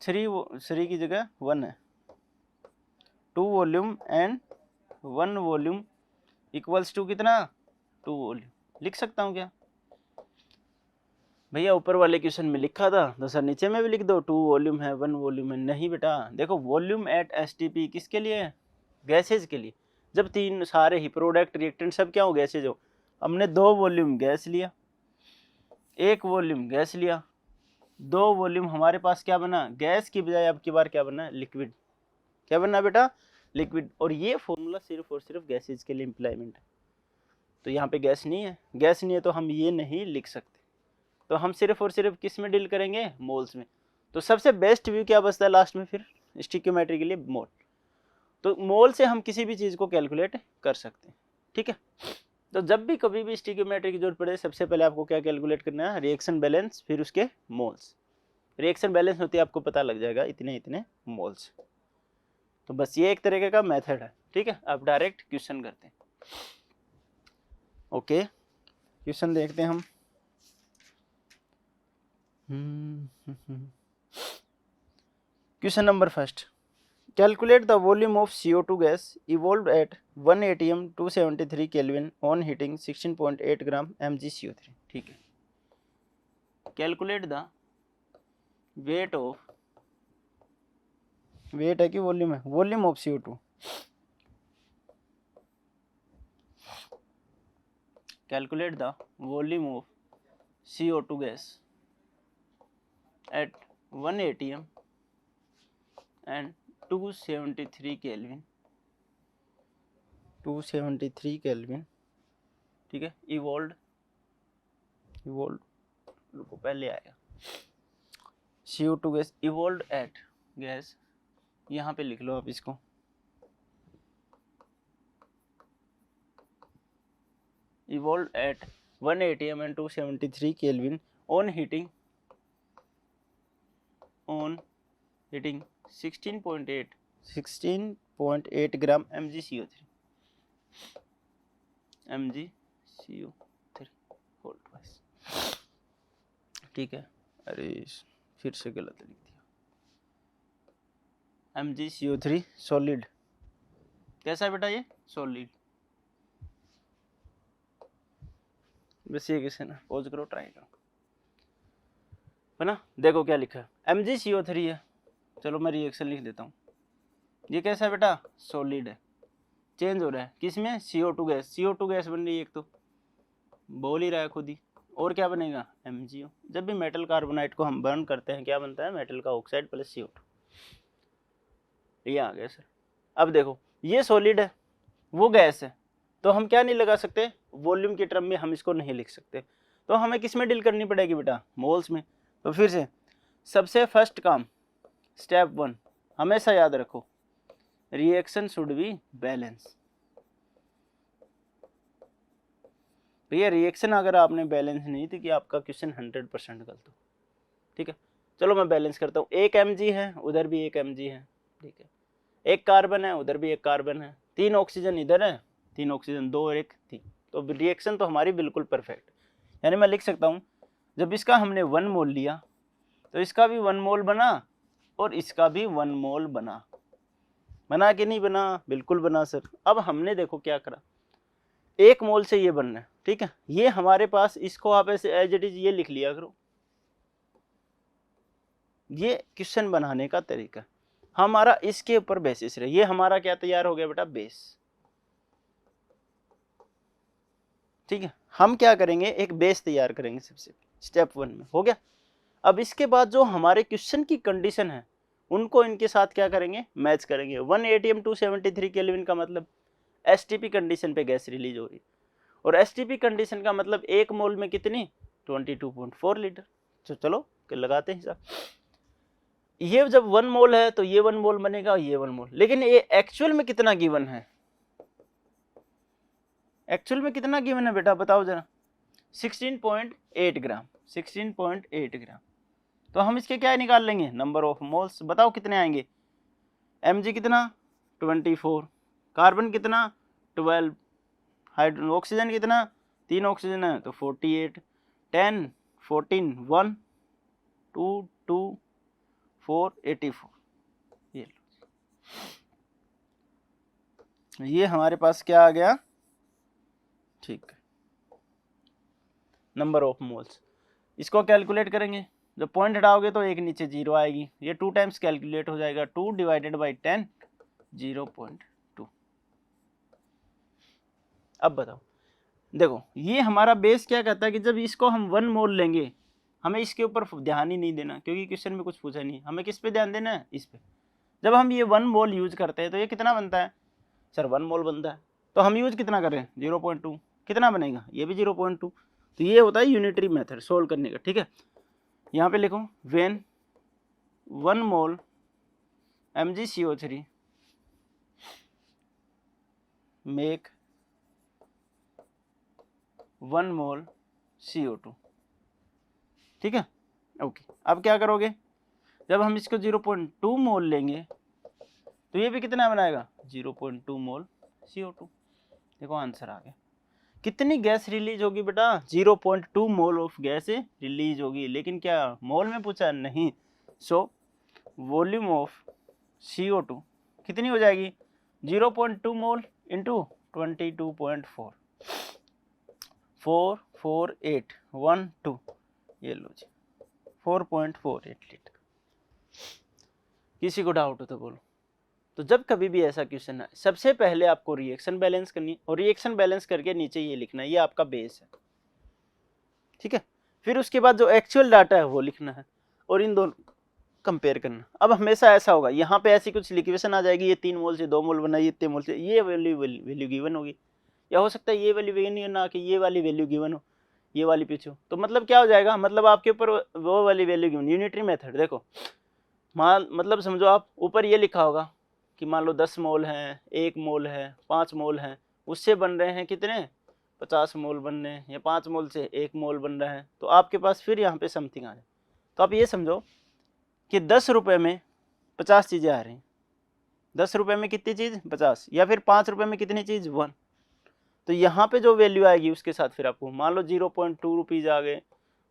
3 की जगह 1 है, 2 volume and 1 volume equals to कितना? 2 वॉल्यूम। लिख सकता हूँ क्या भैया? ऊपर वाले क्वेश्चन में लिखा था तो सर नीचे में भी लिख दो, 2 वॉल्यूम है 1 वॉल्यूम है। नहीं बेटा, देखो वॉल्यूम एट एसटीपी किसके लिए है? गैसेज के लिए। जब तीन सारे ही प्रोडक्ट रिएक्टेंट सब क्या हो? गैसेज हो। हमने 2 वॉल्यूम गैस लिया, 1 वॉल्यूम गैस लिया, 2 वॉल्यूम हमारे पास क्या बना? गैस की बजाय अब की बार क्या बना? लिक्विड। क्या बना बेटा? लिक्विड। और ये फॉर्मूला सिर्फ और सिर्फ गैसेज के लिए इम्प्लायमेंट है। तो यहाँ पे गैस नहीं है, गैस नहीं है तो हम ये नहीं लिख सकते। तो हम सिर्फ और सिर्फ किस में डील करेंगे? मोल्स में। तो सबसे बेस्ट व्यू क्या बचता है लास्ट में फिर? स्टिक्योमेट्री के लिए मोल। तो मोल से हम किसी भी चीज़ को कैलकुलेट कर सकते हैं, ठीक है। तो जब भी कभी भी स्टिक्योमेट्री की जरूरत पड़े, सबसे पहले आपको क्या कैलकुलेट करना है? रिएक्शन बैलेंस, फिर उसके मोल्स। रिएक्शन बैलेंस होती है, आपको पता लग जाएगा इतने इतने मोल्स। तो बस ये एक तरीके का मेथड है, ठीक है। अब डायरेक्ट क्वेश्चन करते हैं। ओके, क्वेश्चन देखते हैं हम। Question number first, calculate the volume of CO2 gas evolve at 1 atm 273 kelvin on heating 16.8 gram mgCO3। ठीक है, calculate the weight of, weight है कि वॉल्यूम है? Volume of CO2। Calculate the volume of CO2 gas at 1 atm and 273 kelvin, 273 kelvin, ठीक है। Evolve रुको पहले आएगा। CO2 gas evolve eight, gas यहाँ पे लिख लो आप इसको, evolve at 1 atm and 273 kelvin on heating 16.8 gram mgCO3 hold wise, ठीक है। अरे फिर से गलत लिख दिया। mgCO3 सॉलिड, कैसा है बेटा? ये सॉलिड। बस ये कैसे ना, पॉज करो, ट्राई करो, है ना। देखो क्या लिखा है, mgCO3 है। चलो मैं रिएक्शन लिख देता हूँ। ये कैसा है बेटा? सॉलिड है। चेंज हो रहा है किस में? CO2 gas. CO2 गैस बन रही है, एक तो बोल ही रहा है खुद ही। और क्या बनेगा? MgO। जब भी मेटल कार्बोनाइट को हम बर्न करते हैं क्या बनता है? मेटल का ऑक्साइड प्लस CO2। ये आ गया सर। अब देखो ये सॉलिड है, वो गैस है, तो हम क्या नहीं लगा सकते? वॉल्यूम के टर्म में हम इसको नहीं लिख सकते। तो हमें किस में डील करनी पड़ेगी बेटा? मोल्स में। तो फिर से सबसे फर्स्ट काम, स्टेप 1 हमेशा याद रखो, रिएक्शन शुड बी बैलेंस। भैया रिएक्शन अगर आपने बैलेंस नहीं थी कि आपका क्वेश्चन 100% गलत हो, ठीक है। चलो मैं बैलेंस करता हूँ। 1 mg है, उधर भी 1 mg है, ठीक है। 1 कार्बन है, उधर भी 1 कार्बन है, 3 ऑक्सीजन इधर है, 3 ऑक्सीजन, 2 और 1 3। तो रिएक्शन तो हमारी बिल्कुल परफेक्ट। यानी मैं लिख सकता हूँ, जब इसका हमने 1 मोल लिया तो इसका भी 1 मोल बना और इसका भी 1 मोल बना। बना कि नहीं बना? बिल्कुल बना सर। अब हमने देखो क्या करा, 1 मोल से ये बनना है, ठीक है। ये हमारे पास, इसको आप ऐसे एज इट इज ये लिख लिया करो। ये क्वेश्चन बनाने का तरीका हमारा इसके ऊपर बेसिस रहे। ये हमारा क्या तैयार हो गया बेटा? बेस, ठीक है। हम क्या करेंगे? एक बेस तैयार करेंगे सबसे स्टेप 1 में, हो गया। अब इसके बाद जो हमारे क्वेश्चन की कंडीशन है उनको इनके साथ क्या करेंगे? मैच करेंगे। 1 atm 273 केल्विन का मतलब एसटीपी कंडीशन पे गैस रिलीज हो रही, और एसटीपी कंडीशन का मतलब 1 मोल में कितनी? 22.4 लीटर। तो चलो लगाते हैं हिसाब। ये जब 1 मोल है तो ये 1 मोल बनेगा, ये 1 मोल। लेकिन ये एक्चुअल में कितना गिवन है? एक्चुअल में कितना गिवन है बेटा? बताओ जरा। 16.8 ग्राम, 16.8 ग्राम। तो हम इसके क्या निकाल लेंगे, नंबर ऑफ मोल्स। बताओ कितने आएंगे, Mg कितना 24, कार्बन कितना 12, हाइड्रोजन ऑक्सीजन कितना 3 ऑक्सीजन है तो 48, 10 14 1 2 2 4 84। ये हमारे पास क्या आ गया, ठीक है, नंबर ऑफ मोल्स। इसको कैलकुलेट करेंगे, जब पॉइंट हटाओगे तो एक नीचे जीरो आएगी, ये 2 टाइम्स कैलकुलेट हो जाएगा, 2 डिवाइडेड बाई 10 0.2। अब बताओ, देखो ये हमारा बेस क्या कहता है कि जब इसको हम 1 मोल लेंगे, हमें इसके ऊपर ध्यान ही नहीं देना क्योंकि क्वेश्चन में कुछ पूछा नहीं, हमें किस पे ध्यान देना है, इस पे। जब हम ये 1 मोल यूज करते हैं तो ये कितना बनता है सर, 1 मोल बनता है, तो हम यूज कितना कर रहे हैं 0.2, कितना बनेगा ये भी 0.2। तो ये होता है यूनिटरी मेथड सोल्व करने का, ठीक है। यहाँ पे लिखो when 1 mole MgCO3 make 1 mole CO2, ठीक है, ओके। अब क्या करोगे, जब हम इसको 0.2 मोल लेंगे तो ये भी कितना बनाएगा 0.2 मोल CO2। देखो आंसर आ गया। कितनी गैस रिलीज होगी बेटा, 0.2 मोल ऑफ गैस रिलीज होगी, लेकिन क्या मोल में पूछा नहीं। सो वॉल्यूम ऑफ CO2 कितनी हो जाएगी 0.2 मोल इंटू 22.4, 44812, ये लो जी 4.48 लीटर। किसी को डाउट हो तो बोलो। तो जब कभी भी ऐसा क्वेश्चन है, सबसे पहले आपको रिएक्शन बैलेंस करनी है, और रिएक्शन बैलेंस करके नीचे ये लिखना है, ये आपका बेस है, ठीक है। फिर उसके बाद जो एक्चुअल डाटा है वो लिखना है और इन दोनों कंपेयर करना। अब हमेशा ऐसा होगा, यहाँ पे ऐसी कुछ लिक्वेशन आ जाएगी, ये 3 मोल से 2 मोल बना, ये इतने मोल से, ये वैल्यू गिवन होगी, या हो सकता है ये वैल्यू गिवन ना कि ये वाली वैल्यू गिवन हो, ये वाली पीछे हो। तो मतलब क्या हो जाएगा, मतलब आपके ऊपर वो वाली वैल्यू गिवन, यूनिटरी मेथड। देखो मतलब समझो आप ऊपर ये लिखा होगा कि मान लो 10 मोल हैं, 1 मोल है, 5 मोल हैं, उससे बन रहे हैं कितने 50 मोल बन रहे हैं, या 5 मोल से 1 मोल बन रहा है, तो आपके पास फिर यहाँ पे समथिंग आ जाए। तो आप ये समझो कि 10 रुपये में 50 चीज़ें आ रही हैं, 10 रुपये में कितनी चीज़ 50, या फिर 5 रुपये में कितनी चीज़ 1। तो यहाँ पे जो वैल्यू आएगी उसके साथ फिर आपको मान लो 0.2 रुपीज़ आ गए,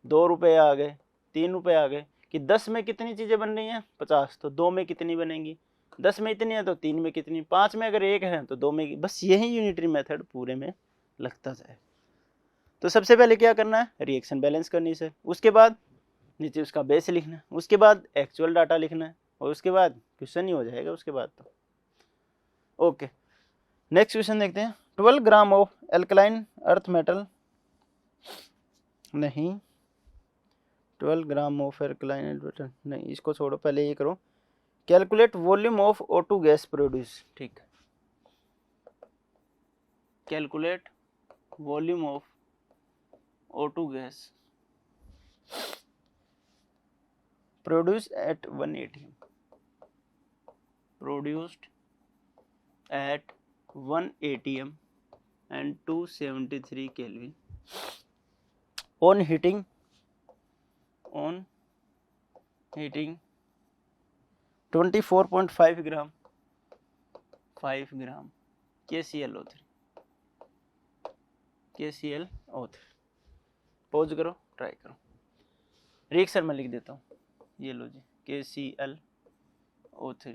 2 रुपये आ गए, 3 रुपये आ गए, कि 10 में कितनी चीज़ें बन रही हैं 50, तो 2 में कितनी बनेंगी, 10 में इतनी है तो 3 में कितनी, 5 में अगर 1 है तो 2 में, बस यही यूनिटरी मेथड पूरे में लगता जाए। तो सबसे पहले क्या करना है, रिएक्शन बैलेंस करनी है, उसके बाद नीचे उसका बेस लिखना है, उसके बाद एक्चुअल डाटा लिखना है, और उसके बाद क्वेश्चन ही हो जाएगा उसके बाद तो। ओके, नेक्स्ट क्वेश्चन देखते हैं। 12 gram of alkaline earth metal, नहीं 12 gram of alkaline earth metal नहीं, इसको छोड़ो, पहले ये करो, calculate volume of O2 gas produce, ठीक, calculate volume of O2 gas produce at 1 atm, produced at 1 atm and 273 Kelvin on heating 24.5 gram 5 gram KClO3 pause करो, try करो, reaction में लिख देता हूँ, ये लो जी KClO3,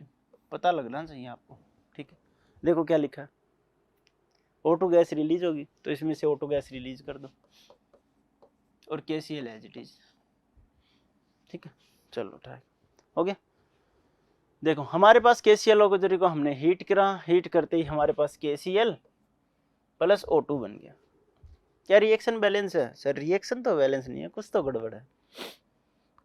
पता लगना चाहिए आपको, ठीक है। देखो क्या लिखा है, O2 गैस रिलीज होगी तो इसमें से O2 गैस रिलीज कर दो, और KCl एज इट इज, ठीक है। चलो ट्राई हो गया। देखो हमारे पास KClO3 को हमने हीट करा, हीट करते ही हमारे पास KCl प्लस O2 बन गया। क्या रिएक्शन बैलेंस है सर, रिएक्शन तो बैलेंस नहीं है, कुछ तो गड़बड़ है।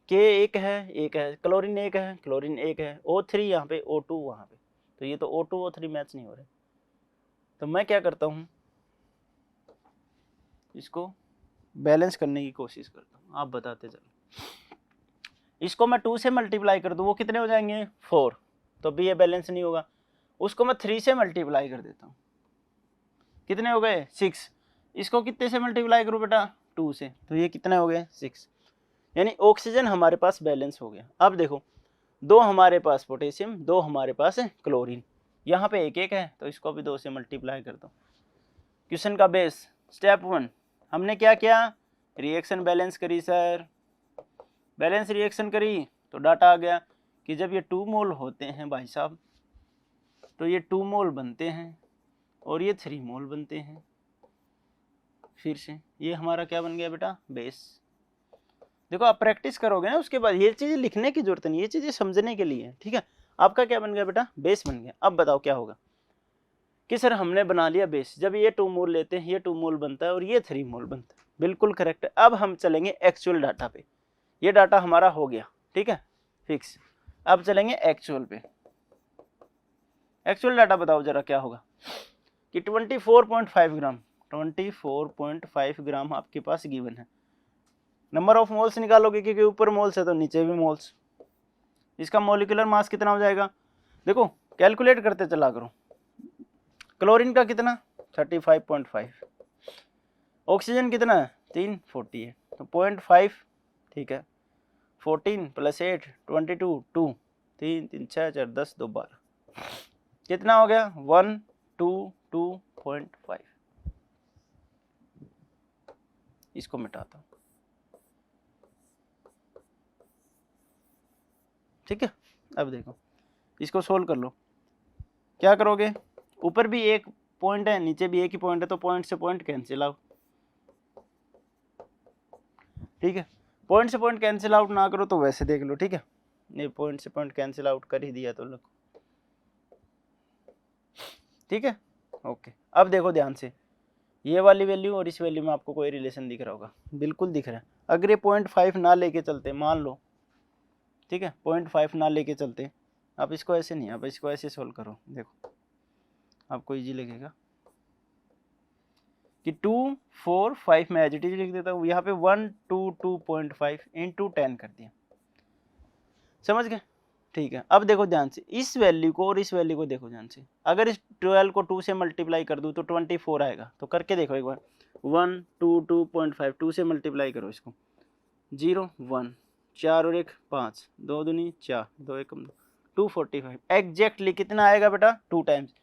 K एक है, क्लोरीन एक है, क्लोरीन एक है, O3 यहाँ पे, O2 वहाँ पे, तो ये तो O2 O3 मैच नहीं हो रहे। तो मैं क्या करता हूँ, इसको बैलेंस करने की कोशिश करता हूँ, आप बताते चलो। इसको मैं 2 से मल्टीप्लाई कर दूँ, वो कितने हो जाएंगे 4, तो भी ये बैलेंस नहीं होगा। उसको मैं 3 से मल्टीप्लाई कर देता हूँ, कितने हो गए 6। इसको कितने से मल्टीप्लाई करूँ बेटा 2 से, तो ये कितने हो गए 6। यानी ऑक्सीजन हमारे पास बैलेंस हो गया। अब देखो, 2 हमारे पास पोटेशियम, 2 हमारे पास है क्लोरीन, यहाँ पे 1 1 है तो इसको भी 2 से मल्टीप्लाई कर दो। क्वेश्चन का बेस, स्टेप 1 हमने क्या किया, रिएक्शन बैलेंस करी सर, बैलेंस रिएक्शन करी तो डाटा आ गया कि जब ये 2 मोल होते हैं भाई साहब तो ये 2 मोल बनते हैं और ये 3 मोल बनते हैं। फिर से ये हमारा क्या बन गया बेटा, बेस। देखो आप प्रैक्टिस करोगे ना उसके बाद, ये चीज़ें लिखने की जरूरत नहीं, ये चीज़ें समझने के लिए, ठीक है। आपका क्या बन गया बेटा, बेस बन गया। अब बताओ क्या होगा कि सर हमने बना लिया बेस, जब ये 2 मोल लेते हैं ये 2 मोल बनता है और ये 3 मोल बनता है, बिल्कुल करेक्ट है। अब हम चलेंगे एक्चुअल डाटा पे, ये डाटा हमारा हो गया, ठीक है, फिक्स। अब चलेंगे एक्चुअल पे। एक्चुअल डाटा बताओ जरा क्या होगा कि 24.5 ग्राम, 24.5 ग्राम आपके पास गिवन है। नंबर ऑफ मोल्स निकालोगे क्योंकि ऊपर मोल्स है तो नीचे भी मोल्स। इसका मॉलिक्यूलर मास कितना हो जाएगा, देखो कैलकुलेट करते चला करो। क्लोरीन का कितना 35.5, ऑक्सीजन कितना है 340 है तो 0.5, ठीक है। 14 + 8 22, 2 3 3 6 4 10 2 12, कितना हो गया 122.5। इसको मिटाता हूँ, ठीक है। अब देखो इसको सोल्व कर लो, क्या करोगे, ऊपर भी एक पॉइंट है नीचे भी एक ही पॉइंट है तो पॉइंट से पॉइंट कैंसिल आउट, ठीक है। पॉइंट से पॉइंट कैंसिल आउट ना करो तो वैसे देख लो, ठीक है। ये पॉइंट से पॉइंट कैंसिल आउट कर ही दिया तो लिखो, ठीक है, ओके। अब देखो ध्यान से, ये वाली वैल्यू और इस वैल्यू में आपको कोई रिलेशन दिख रहा होगा, बिल्कुल दिख रहा है। अगर ये 0.5 ना लेके चलते, मान लो, ठीक है, 0.5 ना लेके चलते, आप इसको ऐसे नहीं, आप इसको ऐसे सोल्व करो, देखो आपको इजी लगेगा कि 2 4 5 में एज इट इज लिख देता हूँ, यहाँ पे 122.5 × 10 कर दिया, समझ गए, ठीक है। अब देखो ध्यान से, इस वैल्यू को और इस वैल्यू को देखो ध्यान से, अगर इस 12 को 2 से मल्टीप्लाई कर दूँ तो 24 आएगा, तो करके देखो एक बार, 122.5 2 से मल्टीप्लाई करो इसको, 0 1 4 और 1 5, 2 दूनी 4, 2 1 245, एग्जैक्टली कितना आएगा बेटा 2 टाइम्स।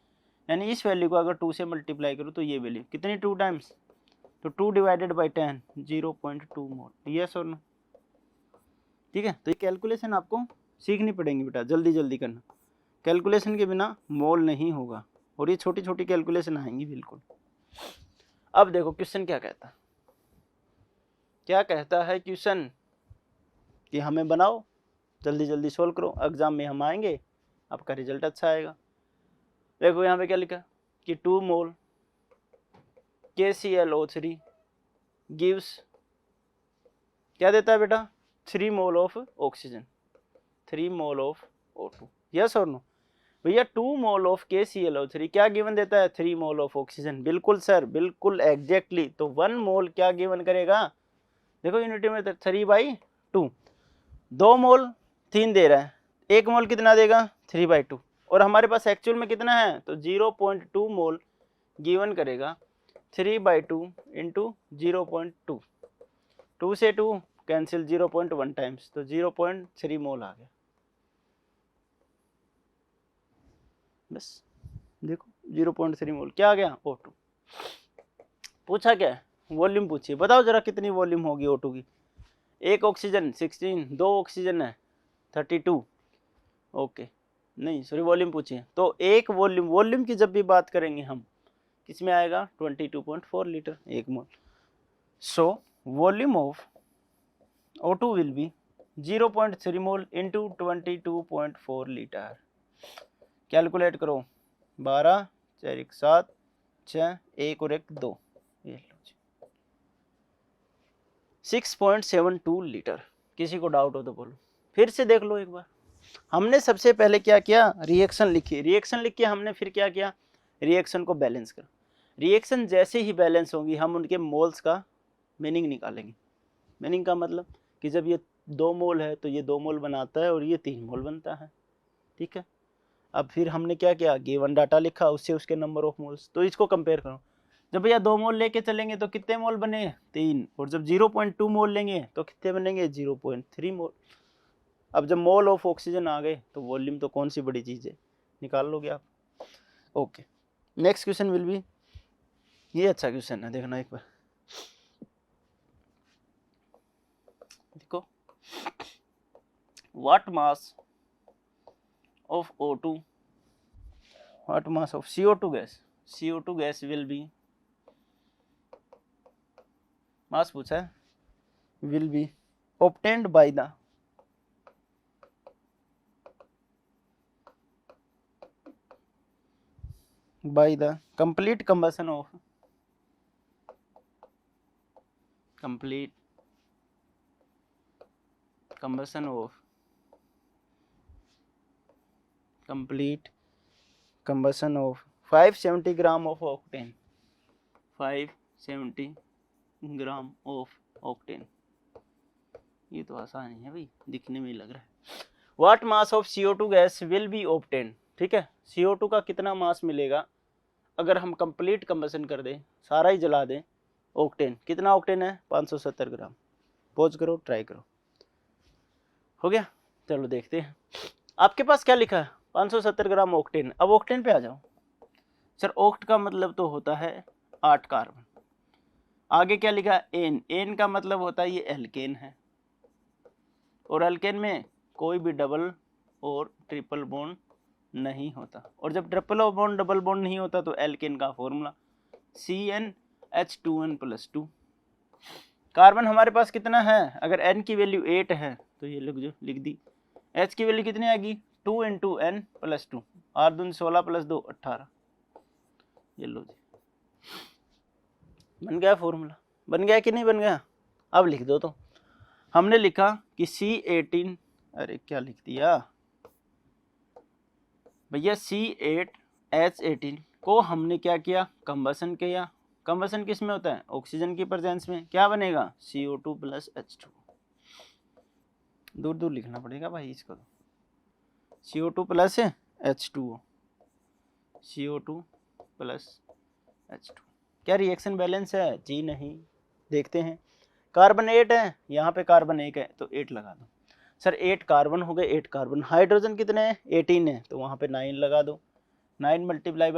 यानी इस वैल्यू को अगर 2 से मल्टीप्लाई करो तो ये वैल्यू कितनी 2 टाइम्स, तो 2 / 10 0.2 मोल, यस और नो, ठीक है। तो ये कैलकुलेशन आपको सीखनी पड़ेगी बेटा, जल्दी जल्दी करना, कैलकुलेशन के बिना मोल नहीं होगा और ये छोटी छोटी कैलकुलेशन आएंगी बिल्कुल। अब देखो क्वेश्चन क्या कहता है, क्या कहता है क्वेश्चन कि हमें बनाओ, जल्दी जल्दी सोल्व करो, एग्जाम में हम आएंगे, आपका रिजल्ट अच्छा आएगा। देखो यहाँ पे क्या लिखा कि 2 मोल KClO3 गिव्स, क्या देता है बेटा 3 mole of oxygen, 3 mole of O2, yes और नो भैया। 2 मोल ऑफ KClO3 क्या गिवन देता है 3 मोल ऑफ ऑक्सीजन, बिल्कुल सर बिल्कुल एग्जैक्टली। तो 1 मोल क्या गिवन करेगा, देखो यूनिटी में 3/2, 2 मोल 3 दे रहा है, 1 मोल कितना देगा 3/2, और हमारे पास एक्चुअल में कितना है तो 0.2 मोल गिवन करेगा 3/2 × 0.2, 2 से 2 कैंसिल 0.1 टाइम्स तो 0.3 मोल आ गया, बस देखो 0.3 मोल क्या आ गया O2। पूछा क्या है, वॉल्यूम पूछिए, बताओ जरा कितनी वॉल्यूम होगी O2 की। एक ऑक्सीजन 16, 2 ऑक्सीजन है 32, ओके नहीं सॉरी वॉल्यूम पूछिए। तो एक वॉल्यूम, वॉल्यूम की जब भी बात करेंगे हम किसमें आएगा 22.4 litre 1 mole. So volume of O2 will be 0.3 mole into 22.4 litre. Calculate करो, 12 4 1 7 6 1 और 1 2, 6.72 लीटर। किसी को डाउट हो तो बोलो, फिर से देख लो एक बार। हमने सबसे पहले क्या किया, रिएक्शन लिखी, रिएक्शन लिख के हमने फिर क्या किया, रिएक्शन को बैलेंस कर। रिएक्शन जैसे ही बैलेंस होंगी हम उनके मोल्स का मीनिंग निकालेंगे। मीनिंग का मतलब कि जब ये 2 मोल है तो ये 2 मोल बनाता है और ये 3 मोल बनता है, ठीक है। अब फिर हमने क्या किया, गिवन डाटा लिखा, उससे उसके नंबर ऑफ मोल्स, तो इसको कंपेयर करो, जब भैया 2 मोल लेके चलेंगे तो कितने मोल बने 3, और जब 0.2 मोल लेंगे तो कितने बनेंगे 0.3 मोल। अब जब मोल ऑफ ऑक्सीजन आ गए तो वॉल्यूम तो कौन सी बड़ी चीज है, निकाल लोगे आप। Okay, next question will be, ये अच्छा क्वेश्चन है, देखना एक बार। देखो, what mass of O2, what mass of CO2 gas, CO2 gas will be, mass पूछा है, will be obtained by the complete combustion of complete combustion of 570 gram of octane, 570 gram of octane. ये तो आसान ही है भाई, दिखने में ही लग रहा है। What mass of CO2 gas will B obtain, ठीक है, CO2 का कितना मास मिलेगा अगर हम कंप्लीट कंबसन कर दें, सारा ही जला दें। ऑक्टेन, कितना ऑक्टेन है 570 ग्राम। पॉज करो, ट्राई करो। हो गया, चलो देखते हैं। आपके पास क्या लिखा है 570 ग्राम ऑक्टेन। अब ऑक्टेन पे आ जाओ। सर ऑक्ट का मतलब तो होता है 8 कार्बन। आगे क्या लिखा है एन, एन का मतलब होता है ये एल्केन है, और एल्केन में कोई भी डबल और ट्रिपल बॉन्ड नहीं होता, और जब ट्रिपल बॉन्ड डबल बॉन्ड नहीं होता तो एल्केन का फॉर्मूला CnH2n+2। कार्बन हमारे पास कितना है, अगर n की वैल्यू 8 है तो ये लिख दी, H की वैल्यू कितनी आएगी 2 × n+2, 8 दूनी 16 + 2 18। ये लो जी, बन गया फॉर्मूला, बन गया कि नहीं बन गया। अब लिख दो। तो हमने लिखा कि C18, अरे क्या लिख दिया भैया, C8H18 को हमने क्या किया, कंबसन किया। कंबसन किस में होता है, ऑक्सीजन की प्रेजेंस में। क्या बनेगा CO2 + H2। दूर दूर लिखना पड़ेगा भाई इसको, CO2 + H2O, CO2 + H2। क्या रिएक्शन बैलेंस है जी, नहीं। देखते हैं, कार्बन 8 है, यहाँ पे कार्बन 1 है तो 8 लगा दो। सर 8 कार्बन हो गए, 8 कार्बन। हाइड्रोजन कितने हैं 18 है, तो वहाँ पे 9 लगा दो। 9 ×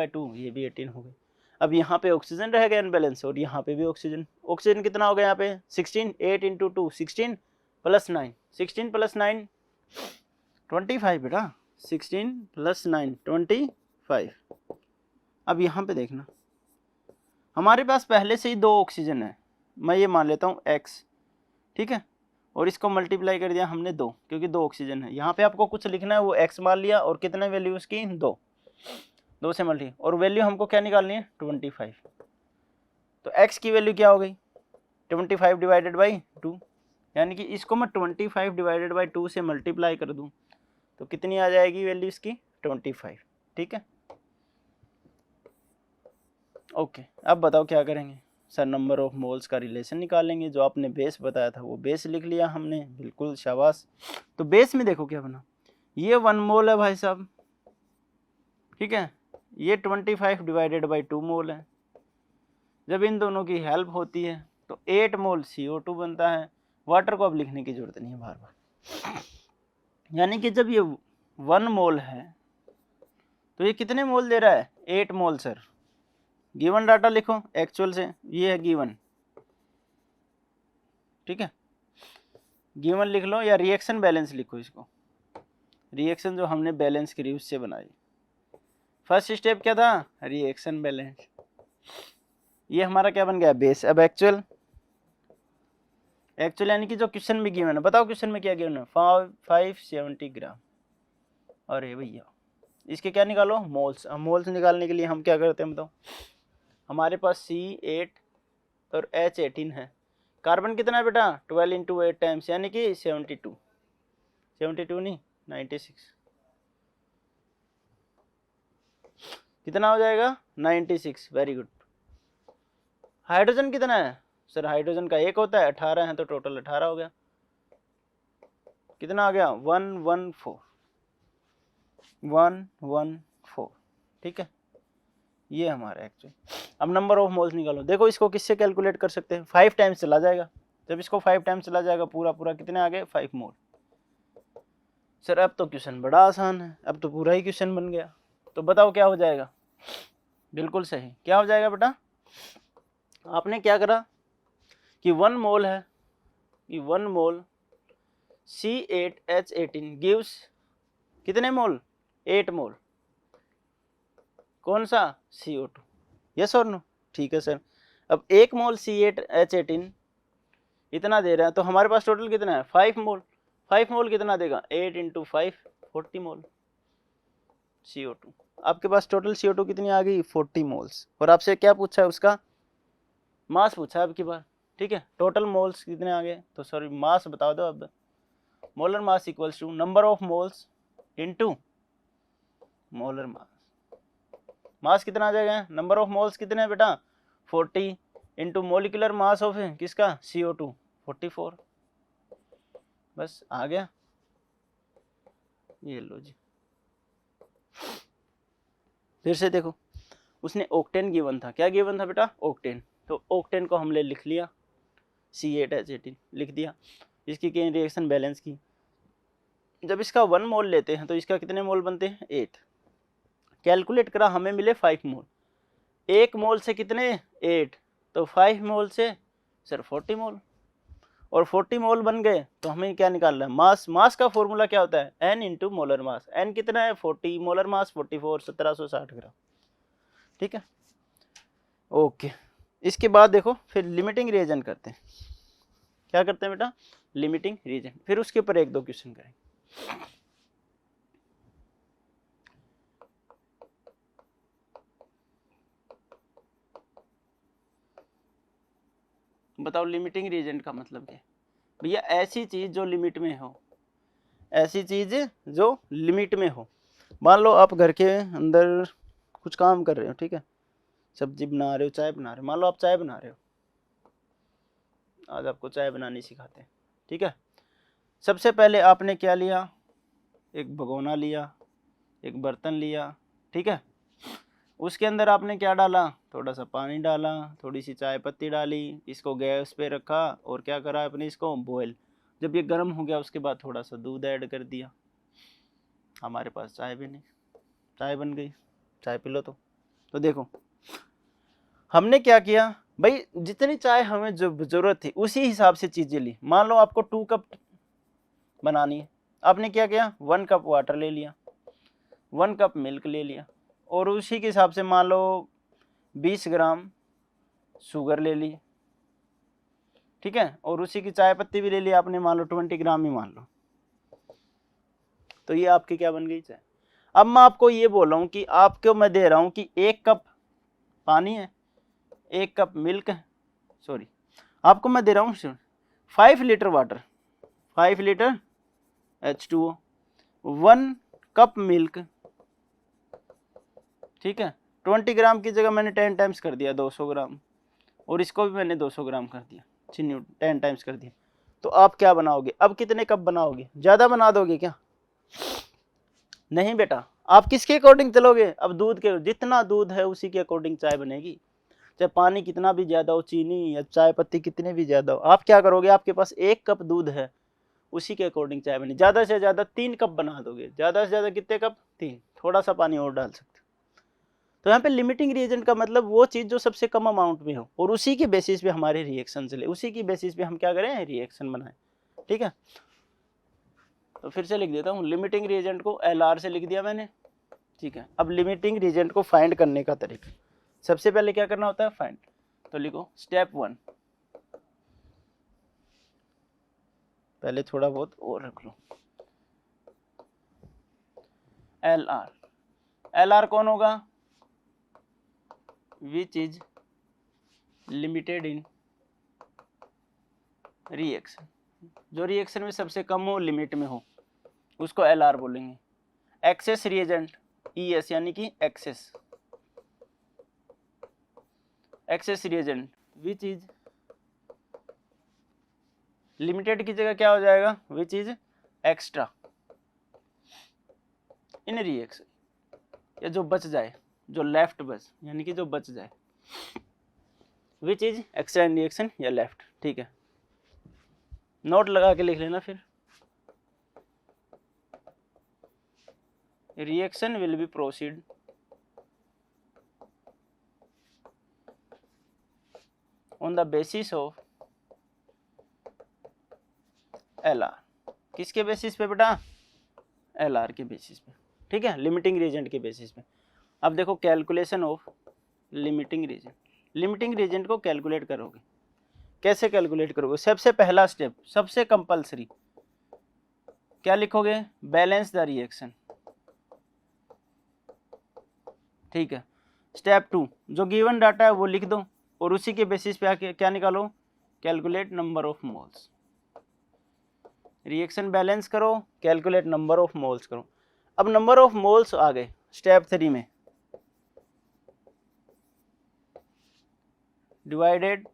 2, ये भी 18 हो गए। अब यहाँ पे ऑक्सीजन रह गया अनबैलेंस, और यहाँ पे भी ऑक्सीजन। ऑक्सीजन कितना हो गया यहाँ पे 16, 8 × 2 16 + 9, 16 + 9 25 बेटा, 16 + 9 25। अब यहाँ पे देखना, हमारे पास पहले से ही 2 ऑक्सीजन है, मैं ये मान लेता हूँ X, ठीक है, और इसको मल्टीप्लाई कर दिया हमने 2, क्योंकि 2 ऑक्सीजन है। यहाँ पे आपको कुछ लिखना है, वो X मान लिया, और कितना वैल्यू उसकी 2 से मल्टी, और वैल्यू हमको क्या निकालनी है 25। तो X की वैल्यू क्या हो गई 25 / 2, यानी कि इसको मैं 25 / 2 से मल्टीप्लाई कर दूं तो कितनी आ जाएगी वैल्यू इसकी 25, ठीक है। ओके, अब बताओ क्या करेंगे। सर नंबर ऑफ मोल्स का रिलेशन निकालेंगे, जो आपने बेस बताया था वो बेस लिख लिया हमने, बिल्कुल शाबाश। तो बेस में देखो क्या बना, ये 1 मोल है भाई साहब, ठीक है, ये 25 / 2 मोल है। जब इन दोनों की हेल्प होती है तो 8 मोल CO2 बनता है। वाटर को अब लिखने की जरूरत नहीं है बार बार, यानी कि जब ये 1 मोल है तो ये कितने मोल दे रहा है 8 मोल। सर गिवन डाटा लिखो एक्चुअल से, ये है गिवन, ठीक है, गिवन लिख लो, या रिएक्शन बैलेंस लिखो इसको, रिएक्शन जो हमने बैलेंस करी उससे बनाई। फर्स्ट स्टेप क्या था रिएक्शन बैलेंस, ये हमारा क्या बन गया बेस। अब एक्चुअल यानी कि जो क्वेश्चन में गिवन है, बताओ क्वेश्चन में क्या गिवन है 570 ग्राम। अरे भैया इसके क्या निकालो मोल्स। अब मोल्स निकालने के लिए हम क्या करते हैं बताओ, हमारे पास C8 और H18 है, कार्बन कितना है बेटा 12 × 8 टाइम्स, यानी कि 72 नहीं 96, कितना हो जाएगा 96, वेरी गुड। हाइड्रोजन कितना है सर, हाइड्रोजन का 1 होता है, 18 है तो टोटल 18 हो गया। कितना आ गया 114, ठीक है। ये हमारा एक्चुअल। अब नंबर ऑफ मोल्स निकालो। देखो इसको किससे कैलकुलेट कर सकते हैं, 5 टाइम्स चला जाएगा। जब इसको 5 टाइम्स चला जाएगा पूरा पूरा कितने आ गए, 5 मोल। सर अब तो क्वेश्चन बड़ा आसान है, अब तो पूरा ही क्वेश्चन बन गया। तो बताओ क्या हो जाएगा, बिल्कुल सही। क्या हो जाएगा बेटा, आपने क्या करा कि 1 मोल है, कि 1 मोल C8H18 गिव्स कितने मोल, 8 मोल। कौन सा, CO2। यस और नो, ठीक है सर। अब 1 मोल C8H18 इतना दे रहा है, तो हमारे पास टोटल कितना है, 5 मोल। 5 मोल कितना देगा, 8 × 5 40 मोल CO2। आपके पास टोटल CO2 कितनी आ गई, 40 मोल्स। और आपसे क्या पूछा है, उसका मास पूछा है अब की बार, ठीक है। टोटल मोल्स कितने आ गए, तो सॉरी मास बता दो अब। Molar mass equals to number of moles into molar mass. Mass कितना आ जाएगा, नंबर ऑफ मोल्स कितने हैं बेटा, 40 इंटू मोलिकुलर मास ऑफ किसका, CO2 44। बस आ गया, ये लो जी। फिर से देखो, उसने ऑक्टेन गिवन था, क्या गिवन था बेटा, ऑक्टेन। तो ऑक्टेन को हमने लिख लिया, C8H18 लिख दिया। इसकी कई रिएक्शन बैलेंस की, जब इसका 1 मोल लेते हैं तो इसका कितने मोल बनते हैं, 8। कैलकुलेट करा, हमें मिले 5 मोल। 1 मोल से कितने, 8, तो 5 मोल से सर 40 मोल। और 40 मोल बन गए तो हमें क्या निकालना है, मास। मास का फॉर्मूला क्या होता है, N into molar mass. N कितना है, 40, मोलर मास 44, 1760 ग्राम, ठीक है। ओके, इसके बाद देखो फिर लिमिटिंग रिएजेंट करते हैं। क्या करते हैं बेटा, लिमिटिंग रिएजेंट। फिर उसके ऊपर 1-2 क्वेश्चन करेंगे। बताओ लिमिटिंग रिएजेंट का मतलब क्या है भैया, ऐसी चीज जो लिमिट में हो, ऐसी चीज जो लिमिट में हो। मान लो आप घर के अंदर कुछ काम कर रहे हो, ठीक है, सब्जी बना रहे हो, चाय बना रहे हो। मान लो आप चाय बना रहे हो, आज आपको चाय बनानी सिखाते हैं, ठीक है। सबसे पहले आपने क्या लिया, एक भगोना लिया, एक बर्तन लिया, ठीक है। उसके अंदर आपने क्या डाला, थोड़ा सा पानी डाला, थोड़ी सी चाय पत्ती डाली, इसको गैस पे रखा और क्या करा अपने इसको बॉयल। जब ये गर्म हो गया उसके बाद थोड़ा सा दूध ऐड कर दिया। हमारे पास चाय भी नहीं, चाय बन गई, चाय पी लो। तो देखो हमने क्या किया भाई, जितनी चाय हमें जो जरूरत थी उसी हिसाब से चीजें ली। मान लो आपको 2 कप बनानी है, आपने क्या किया, 1 कप वाटर ले लिया, 1 कप मिल्क ले लिया, और उसी के हिसाब से मान लो 20 ग्राम शुगर ले ली, ठीक है। और उसी की चाय पत्ती भी ले लिया आपने, मान लो 20 ग्राम ही मान लो। तो ये आपकी क्या बन गई चाय। अब मैं आपको ये बोल रहा हूँ कि आपको मैं दे रहा हूँ कि 1 कप पानी है, 1 कप मिल्क है, सॉरी आपको मैं दे रहा हूँ 5 litre water, 5 litre H2O, 1 cup milk, ठीक है। 20 ग्राम की जगह मैंने 10 टाइम्स कर दिया, 200 ग्राम, और इसको भी मैंने 200 ग्राम कर दिया, 10 टाइम्स कर दिया। तो आप क्या बनाओगे, अब कितने कप बनाओगे, ज़्यादा बना दोगे क्या, नहीं बेटा। आप किसके अकॉर्डिंग चलोगे, अब दूध के, जितना दूध है उसी के अकॉर्डिंग चाय बनेगी। चाहे पानी कितना भी ज़्यादा हो, चीनी या चाय पत्ती कितने भी ज़्यादा हो, आप क्या करोगे, आपके पास 1 कप दूध है, उसी के अकॉर्डिंग चाय बनी। ज़्यादा से ज़्यादा 3 कप बना दोगे, ज़्यादा से ज़्यादा कितने कप, 3, थोड़ा सा पानी और डाल सकते। तो यहाँ पे लिमिटिंग रिएजेंट का मतलब वो चीज़ जो सबसे कम अमाउंट में हो, और उसी के बेसिस पे हमारे रिएक्शन चले, उसी की बेसिस पे हम क्या करें, रिएक्शन बनाएं, ठीक है। तो फिर से लिख देता हूँ, लिमिटिंग रिएजेंट को LR से लिख दिया मैंने, ठीक है। अब लिमिटिंग रिएजेंट को फाइंड करने का तरीका, सबसे पहले क्या करना होता है, फाइंड। तो लिखो स्टेप 1, पहले थोड़ा बहुत और रख लो, LR कौन होगा, which is limited in reaction, जो रिएक्शन में सबसे कम हो, लिमिट में हो, उसको LR बोलेंगे। एक्सेस रिएजेंट ES यानी कि access reagent, which is limited की जगह क्या हो जाएगा, which is extra in reaction, या जो बच जाए, जो लेफ्ट बच, यानी कि जो बच जाए, which is extra in reaction या लेफ्ट। ठीक है, नोट लगा के लिख लेना फिर। Reaction will be proceed on the basis of LR। किसके बेसिस पे बेटा? LR के बेसिस पे। ठीक है, लिमिटिंग रीजेंट के बेसिस पे। अब देखो calculation of limiting reagent. Limiting reagent को कैलकुलेट करोगे, कैसे कैलकुलेट करोगे? सबसे पहला स्टेप, सबसे कंपलसरी, क्या लिखोगे? Balance the reaction. ठीक है, स्टेप 2, जो गिवन डाटा है वो लिख दो और उसी के बेसिस पे आके क्या निकालो? Calculate number of moles. Reaction balance करो, कैलकुलेट नंबर ऑफ मोल्स करो। अब नंबर ऑफ मोल्स आ गए स्टेप 3 में, divided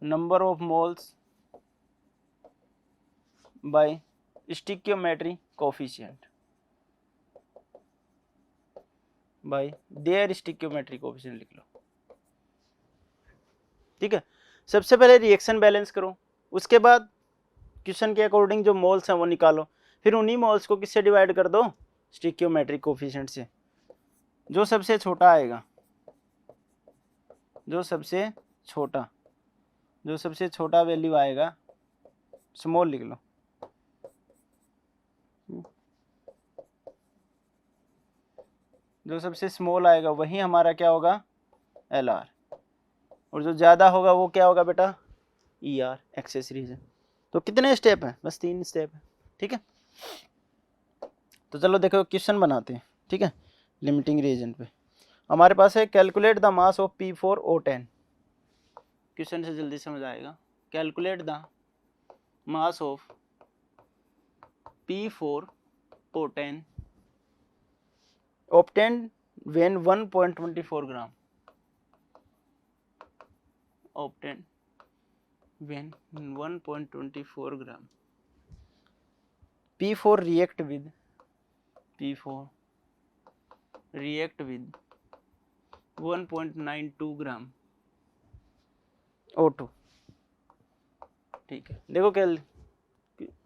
number of moles by stoichiometry coefficient, by their stoichiometry coefficient लिख लो। ठीक है, सबसे पहले रिएक्शन बैलेंस करो, उसके बाद क्वेश्चन के अकॉर्डिंग जो मोल्स हैं वो निकालो, फिर उन्हीं मोल्स को किससे डिवाइड कर दो? स्टिक्योमेट्रिक कोफिशिएंट से। जो सबसे छोटा आएगा, जो सबसे छोटा वैल्यू आएगा, स्मॉल लिख लो, जो सबसे स्मॉल आएगा वही हमारा क्या होगा? LR, और जो ज़्यादा होगा वो क्या होगा बेटा? ER, excess reagent. तो कितने स्टेप हैं? बस 3 स्टेप है। ठीक है, तो चलो देखो क्वेश्चन बनाते हैं। ठीक है, लिमिटिंग रीजन पे हमारे पास है calculate the mass of P4O10। Question से जल्दी समझ आएगा। Calculate the mass of P4O10 obtained when 1.24 gram, obtained when 1.24 gram P4 react with 1.92 gram O2। ठीक है, देखो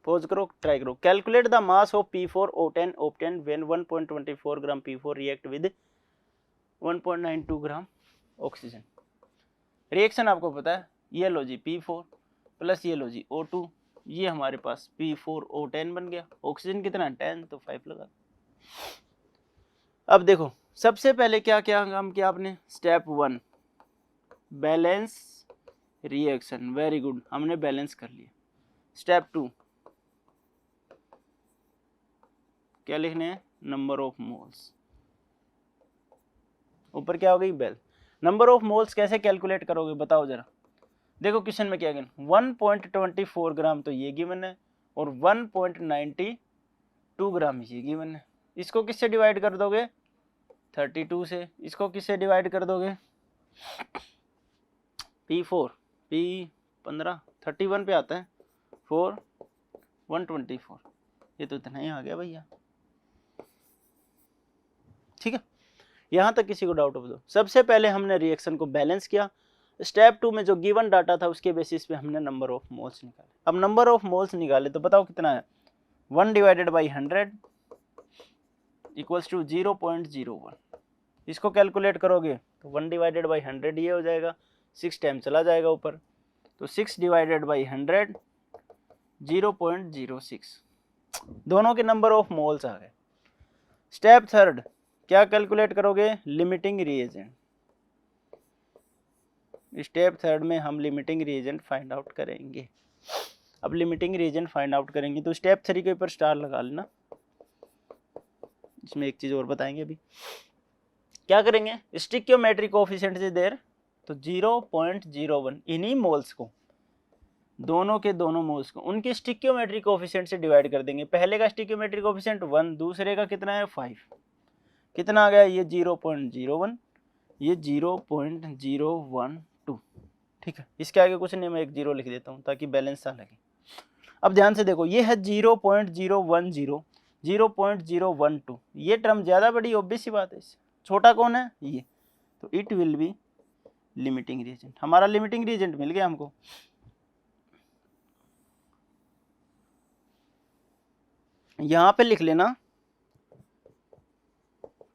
पोज करो, ट्राई करो। Calculate the mass of P4O10 obtained when 1.24 gram P4 react with 1.92 gram oxygen. Reaction आपको पता है, ये लो जी P4 plus ये लो जी O2, ये हमारे पास P4O10 बन गया। ऑक्सीजन कितना? 10, तो 5 लगा। अब देखो सबसे पहले क्या क्या काम किया आपने? Step 1 balance reaction, very good, हमने बैलेंस कर लिया। स्टेप 2 क्या लिखने हैं? Number of moles. ऊपर क्या हो गई? बेल। नंबर ऑफ मोल्स कैसे कैलकुलेट करोगे बताओ जरा। देखो क्वेश्चन में क्या गिवन, 1.24 ग्राम तो ये गिवन है और 1.92 ग्राम ये गिवन है। इसको किससे डिवाइड कर दोगे? 32 से। इसको किससे डिवाइड कर दोगे? P4 P15 31 पे आता है, 4 124, ये तो इतना ही आ गया भैया। ठीक है, यहाँ तक किसी को डाउट हो तो? सबसे पहले हमने रिएक्शन को बैलेंस किया। स्टेप 2 में जो गिवन डाटा था उसके बेसिस पे हमने नंबर ऑफ मोल्स निकाले। अब नंबर ऑफ मोल्स निकाले तो बताओ कितना है? 1 डिवाइडेड बाई 100 इक्वल्स टू 0.01। इसको कैलकुलेट करोगे तो 1 डिवाइडेड बाई 100 ये हो जाएगा, 6 टाइम चला जाएगा ऊपर, तो 6 डिवाइडेड बाई 100 0.06, दोनों के नंबर ऑफ मोल्स आ गए। स्टेप 3 क्या कैलकुलेट करोगे? Limiting reagent. स्टेप 3 में हम लिमिटिंग रिएजेंट फाइंड आउट करेंगे। अब लिमिटिंग रिएजेंट फाइंड आउट करेंगे तो स्टेप 3 के ऊपर स्टार लगा लेना। इसमें एक चीज और बताएंगे अभी। क्या करेंगे? स्टिक्योमेट्रिक कोएफिशिएंट इज देयर, तो 0.01 इन्हीं मोल्स को, दोनों के दोनों मोल्स को उनके स्टिक्योमेट्रिक कोएफिशिएंट से डिवाइड कर देंगे। पहले का स्टिक्योमेट्रिक कोएफिशिएंट 1, दूसरे का कितना है? 5। कितना आ गया? ये 0.01, ये 0.012। ठीक है, इसके आगे कुछ नहीं, मैं एक 0 लिख देता हूँ ताकि बैलेंस सा लगे। अब ध्यान से देखो, ये है 0.010, 0.012, ये टर्म ज़्यादा बड़ी, ऑब्वियस सी बात है। इससे छोटा कौन है? ये। तो it will be limiting reagent. हमारा लिमिटिंग रीजेंट मिल गया हमको। यहाँ पे लिख लेना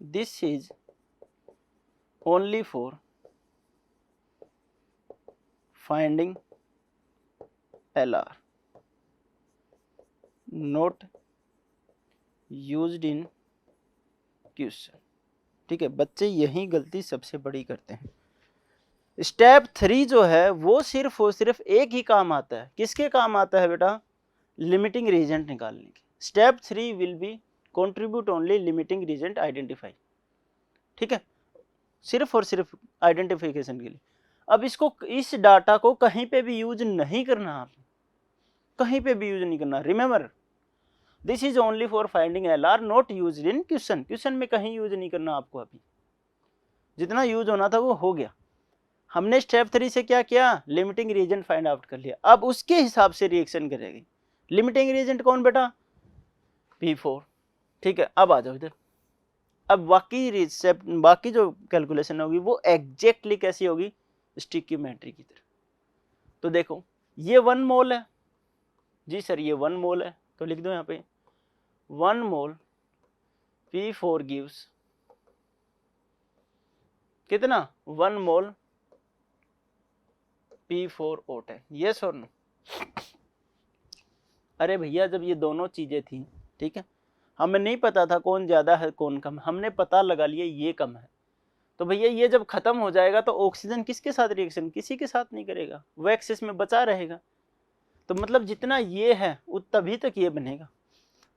this is only for finding LR, not used in question. ठीक है, बच्चे यही गलती सबसे बड़ी करते हैं। स्टेप 3 जो है वो सिर्फ और सिर्फ एक ही काम आता है। किसके काम आता है बेटा? लिमिटिंग रीजेंट निकालने के। Step 3 will be contribute only limiting reagent identify. ठीक है, सिर्फ और सिर्फ आइडेंटिफिकेशन के लिए। अब इसको, इस डाटा को कहीं पे भी यूज नहीं करना, आप कहीं पे भी यूज नहीं करना। Remember, this is only for finding LR, not use in question. Question में कहीं यूज नहीं करना आपको। अभी जितना यूज होना था वो हो गया। हमने स्टेप 3 से क्या किया? लिमिटिंग रीजेंट फाइंड आउट कर लिया। अब उसके हिसाब से रिएक्शन करेगी। लिमिटिंग रीजेंट कौन बेटा? P4। ठीक है, अब आ जाओ इधर। अब बाकी जो कैलकुलेशन होगी वो एग्जैक्टली कैसी होगी? स्टिक्योमेट्री की तरह। तो देखो, ये 1 मोल है जी सर, ये 1 मोल है, तो लिख दो यहाँ पे 1 मोल P4 गिव्स कितना? 1 मोल P4O10। यस और नो? अरे भैया, जब ये दोनों चीजें थी, ठीक है, हमें नहीं पता था कौन ज्यादा है कौन कम, हमने पता लगा लिया ये कम है, तो भैया ये जब खत्म हो जाएगा तो ऑक्सीजन किसके साथ रिएक्शन? किसी के साथ नहीं करेगा, वो एक्सेस में बचा रहेगा। तो मतलब जितना ये है तभी तक ये बनेगा।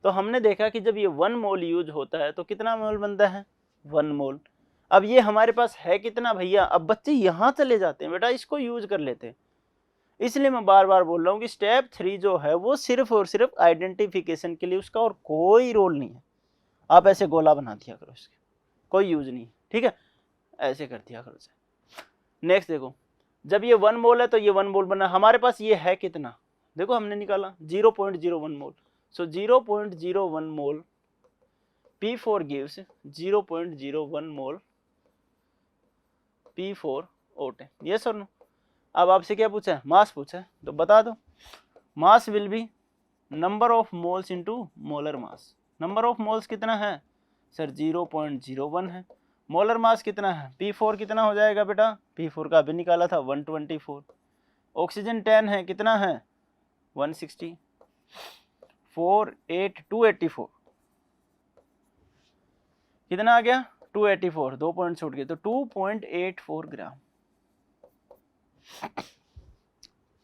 तो हमने देखा कि जब ये 1 मोल यूज होता है तो कितना मोल बनता है? 1 मोल। अब ये हमारे पास है कितना भैया? अब बच्चे यहाँ चले जाते हैं बेटा, इसको यूज कर लेते हैं। इसलिए मैं बार बार बोल रहा हूँ कि स्टेप 3 जो है वो सिर्फ और सिर्फ आइडेंटिफिकेशन के लिए, उसका और कोई रोल नहीं है। आप ऐसे गोला बना दिया करो, इसके कोई यूज नहीं। ठीक है, ऐसे कर दिया करो। नेक्स्ट देखो, जब ये 1 मोल है तो ये 1 मोल बना। हमारे पास ये है कितना? देखो हमने निकाला 0.01 मोल। सो 0.01 मोल P4 gives 0.01 मोल P4O10। यस और नो? अब आपसे क्या पूछा है? मास पूछा है, तो बता दो। Mass will be number of moles into molar mass. Number of moles कितना है सर? 0.01 है। मोलर मास कितना है? P4 कितना हो जाएगा बेटा? P4 का अभी निकाला था 124। ऑक्सीजन 10 है, कितना है? 160। 284 कितना आ गया? 284, 2 पॉइंट छूट गए, तो 2.84 ग्राम।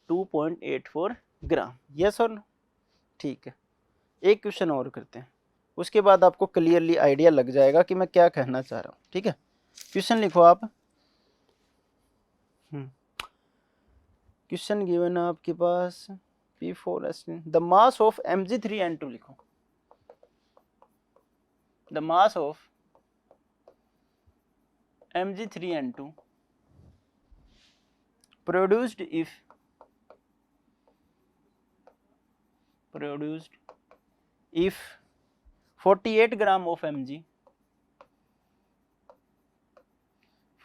2.84 ग्राम। यस और नो? ठीक है, एक क्वेश्चन और करते हैं, उसके बाद आपको क्लियरली आइडिया लग जाएगा कि मैं क्या कहना चाह रहा हूँ। ठीक है, क्वेश्चन लिखो आप। क्वेश्चन गिवन है आपके पास P4S, the mass of Mg3N2 लिखो। The mass of Mg3N2 produced if 48 gram of Mg,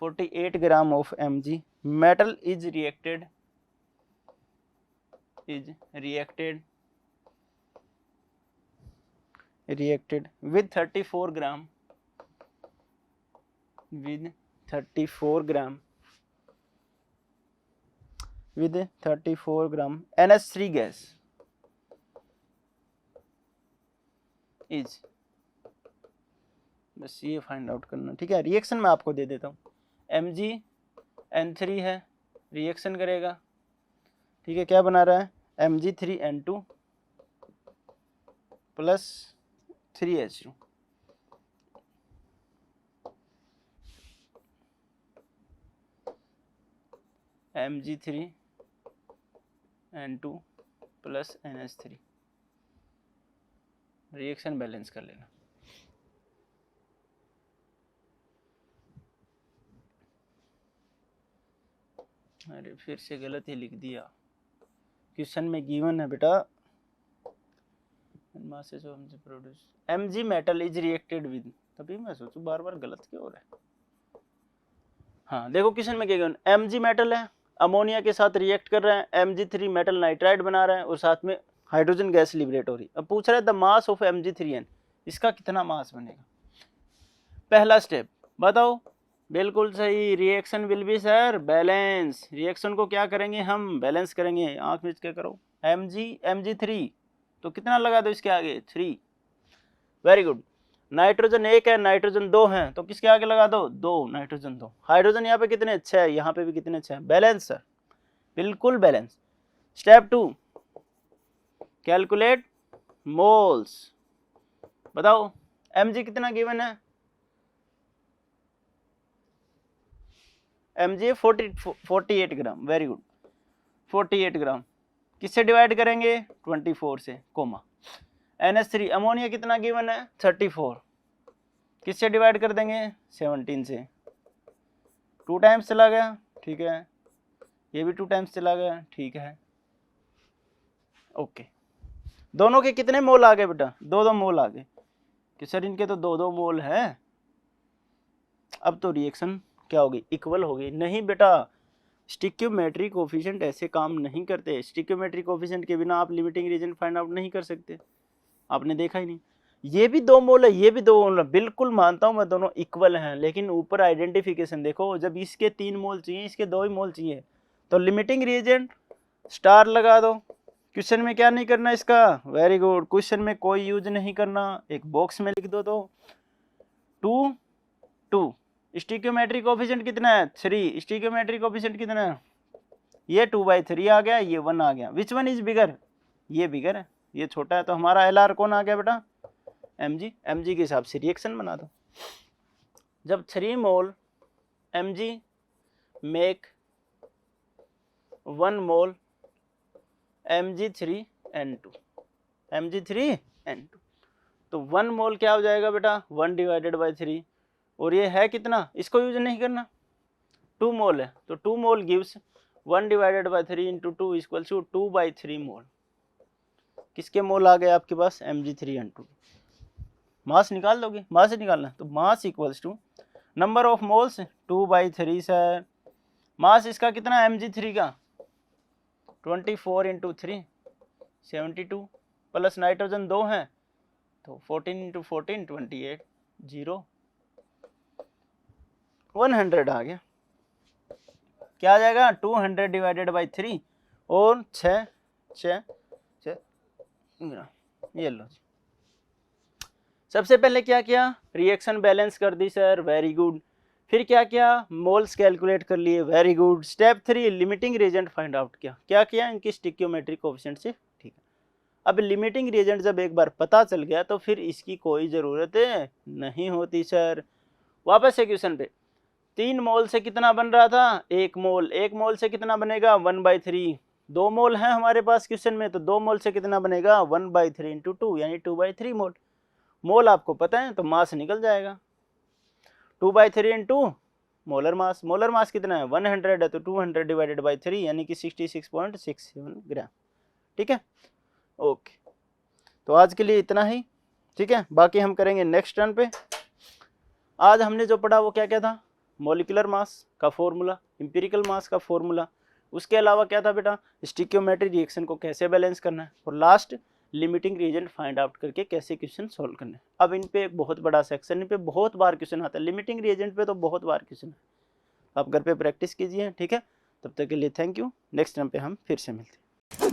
48 gram of Mg metal is reacted with 34 gram with 34 gram NH3 gas is, बस ये फाइंड आउट करना। ठीक है, reaction मैं आपको दे देता हूँ। MgN3 है, रिएक्शन करेगा। ठीक है, क्या बना रहा है? Mg3N2 plus 3H2। Mg3N2 plus NH3, reaction balance कर लेना। अरे फिर से गलत ही लिख दिया। क्वेश्चन में गिवन है बेटा masses of Mg produce Mg metal is reacted with, तभी मैं सोचूं बार बार गलत क्यों हो रहा है। हाँ देखो क्वेश्चन में क्या कहना, Mg मेटल है, अमोनिया के साथ रिएक्ट कर रहे हैं, Mg3 मेटल नाइट्राइड बना रहे हैं और साथ में हाइड्रोजन गैस लिबरेट हो रही। अब पूछ रहा है द मास ऑफ Mg3n, इसका कितना मास बनेगा। पहला स्टेप बताओ, बिल्कुल सही, reaction will be sir balance, reaction को क्या करेंगे हम, बैलेंस करेंगे। आंख मीच के करो, Mg3 तो कितना लगा दो इसके आगे 3, वेरी गुड। नाइट्रोजन 1 है, नाइट्रोजन 2 है, तो किसके आगे लगा दो 2, नाइट्रोजन 2। हाइड्रोजन यहाँ पे कितने 6 है, यहाँ पे भी कितने 6 है, बैलेंस सर, बिल्कुल बैलेंस। Step 2, calculate moles. बताओ Mg कितना गिवन है, Mg 48 ग्राम, वेरी गुड 48 ग्राम। किससे डिवाइड करेंगे 24 से, कोमा। NH3 अमोनिया कितना गिवन है 34, किससे डिवाइड कर देंगे 17 से, 2 टाइम्स चला गया, ठीक है, ये भी 2 टाइम्स चला गया, ठीक है, ओके। दोनों के कितने मोल आ गए बेटा, 2-2 मोल आ गए, कि सर इनके तो 2-2 मोल है। अब तो रिएक्शन क्या होगी, इक्वल होगी। नहीं बेटा, स्टिक्योमेट्री कोफिशिएंट ऐसे काम नहीं करते। स्टिक्योमेट्री कोफिशिएंट के बिना आप लिमिटिंग रीजन फाइंड आउट नहीं कर सकते, आपने देखा ही नहीं। ये भी 2 मोल है, ये भी 2 मोल है, बिल्कुल मानता हूं मैं दोनों इक्वल हैं, लेकिन ऊपर आइडेंटिफिकेशन देखो, जब इसके 3 मोल चाहिए, इसके 2 ही मोल चाहिए, तो लिमिटिंग रीजन स्टार लगा दो। क्वेश्चन में क्या नहीं करना इसका, वेरी गुड, क्वेश्चन में कोई यूज नहीं करना, एक बॉक्स में लिख दो। तो 2 स्टिक्योमेट्री कोफिशिएंट कितना है 3, स्टिक्योमेट्री कोफिशिएंट कितना है, ये 2/3 आ गया, ये 1 आ गया। विच वन इज बिगर, ये बिगर है, ये छोटा है, तो हमारा LR कौन आ गया बेटा Mg। Mg के हिसाब से रिएक्शन बना दो। जब 3 मोल Mg मेक 1 मोल Mg3N2, Mg3N2, तो 1 मोल क्या हो जाएगा बेटा 1/3, और ये है कितना, इसको यूज नहीं करना, 2 मोल है, तो 2 मोल गिव्स 1/3 × 2 इक्वल्स टू 2/3 मोल। किसके मोल आ गए आपके पास Mg3N2। मास निकाल दोगे, मास से निकालना, तो mass equals to number of moles 2/3 sir. Mass इसका कितना Mg3 का 24 × 3 72, प्लस नाइट्रोजन 2 है, तो 14 × 14 28, 0 100 आ गया। क्या आ जाएगा 200/3 और 6 ये लो जी। सबसे पहले क्या किया, रिएक्शन बैलेंस कर दी सर, वेरी गुड। फिर क्या किया, मोल्स कैलकुलेट कर लिए, very good. Step 3 limiting reagent find out किया। क्या किया, इनकी स्टिक्योमेट्री कोएफिशिएंट से, ठीक है। अब लिमिटिंग रिएजेंट जब एक बार पता चल गया तो फिर इसकी कोई ज़रूरत नहीं होती सर। वापस से क्वेश्चन पे, 3 मोल से कितना बन रहा था 1 मोल, 1 मोल से कितना बनेगा 1/3, 2 मोल है हमारे पास क्वेश्चन में, तो 2 मोल से कितना बनेगा 1/3 × 2 यानी 2/3 मोल। मोल आपको पता है तो मास निकल जाएगा, 2/3 × 2 मोलर मास। मोलर मास कितना है 100 है, तो 200/3 यानी कि 66.67 ग्राम, ठीक है, ओके। तो आज के लिए इतना ही, ठीक है, बाकी हम करेंगे नेक्स्ट टर्न पे। आज हमने जो पढ़ा वो क्या क्या था, मॉलिक्यूलर मास का फॉर्मूला, एम्पिरिकल मास का फॉर्मूला, उसके अलावा क्या था बेटा स्टिक्योमेट्री रिएक्शन को कैसे बैलेंस करना है, और last limiting reagent find out करके कैसे क्वेश्चन सॉल्व करने हैं। अब इन पे एक बहुत बड़ा सेक्शन, इन पे बहुत बार क्वेश्चन आता है, लिमिटिंग रिएजेंट पे तो बहुत बार क्वेश्चन है, आप घर पे प्रैक्टिस कीजिए, ठीक है। तब तक के लिए थैंक यू, नेक्स्ट टाइम पे हम फिर से मिलते हैं।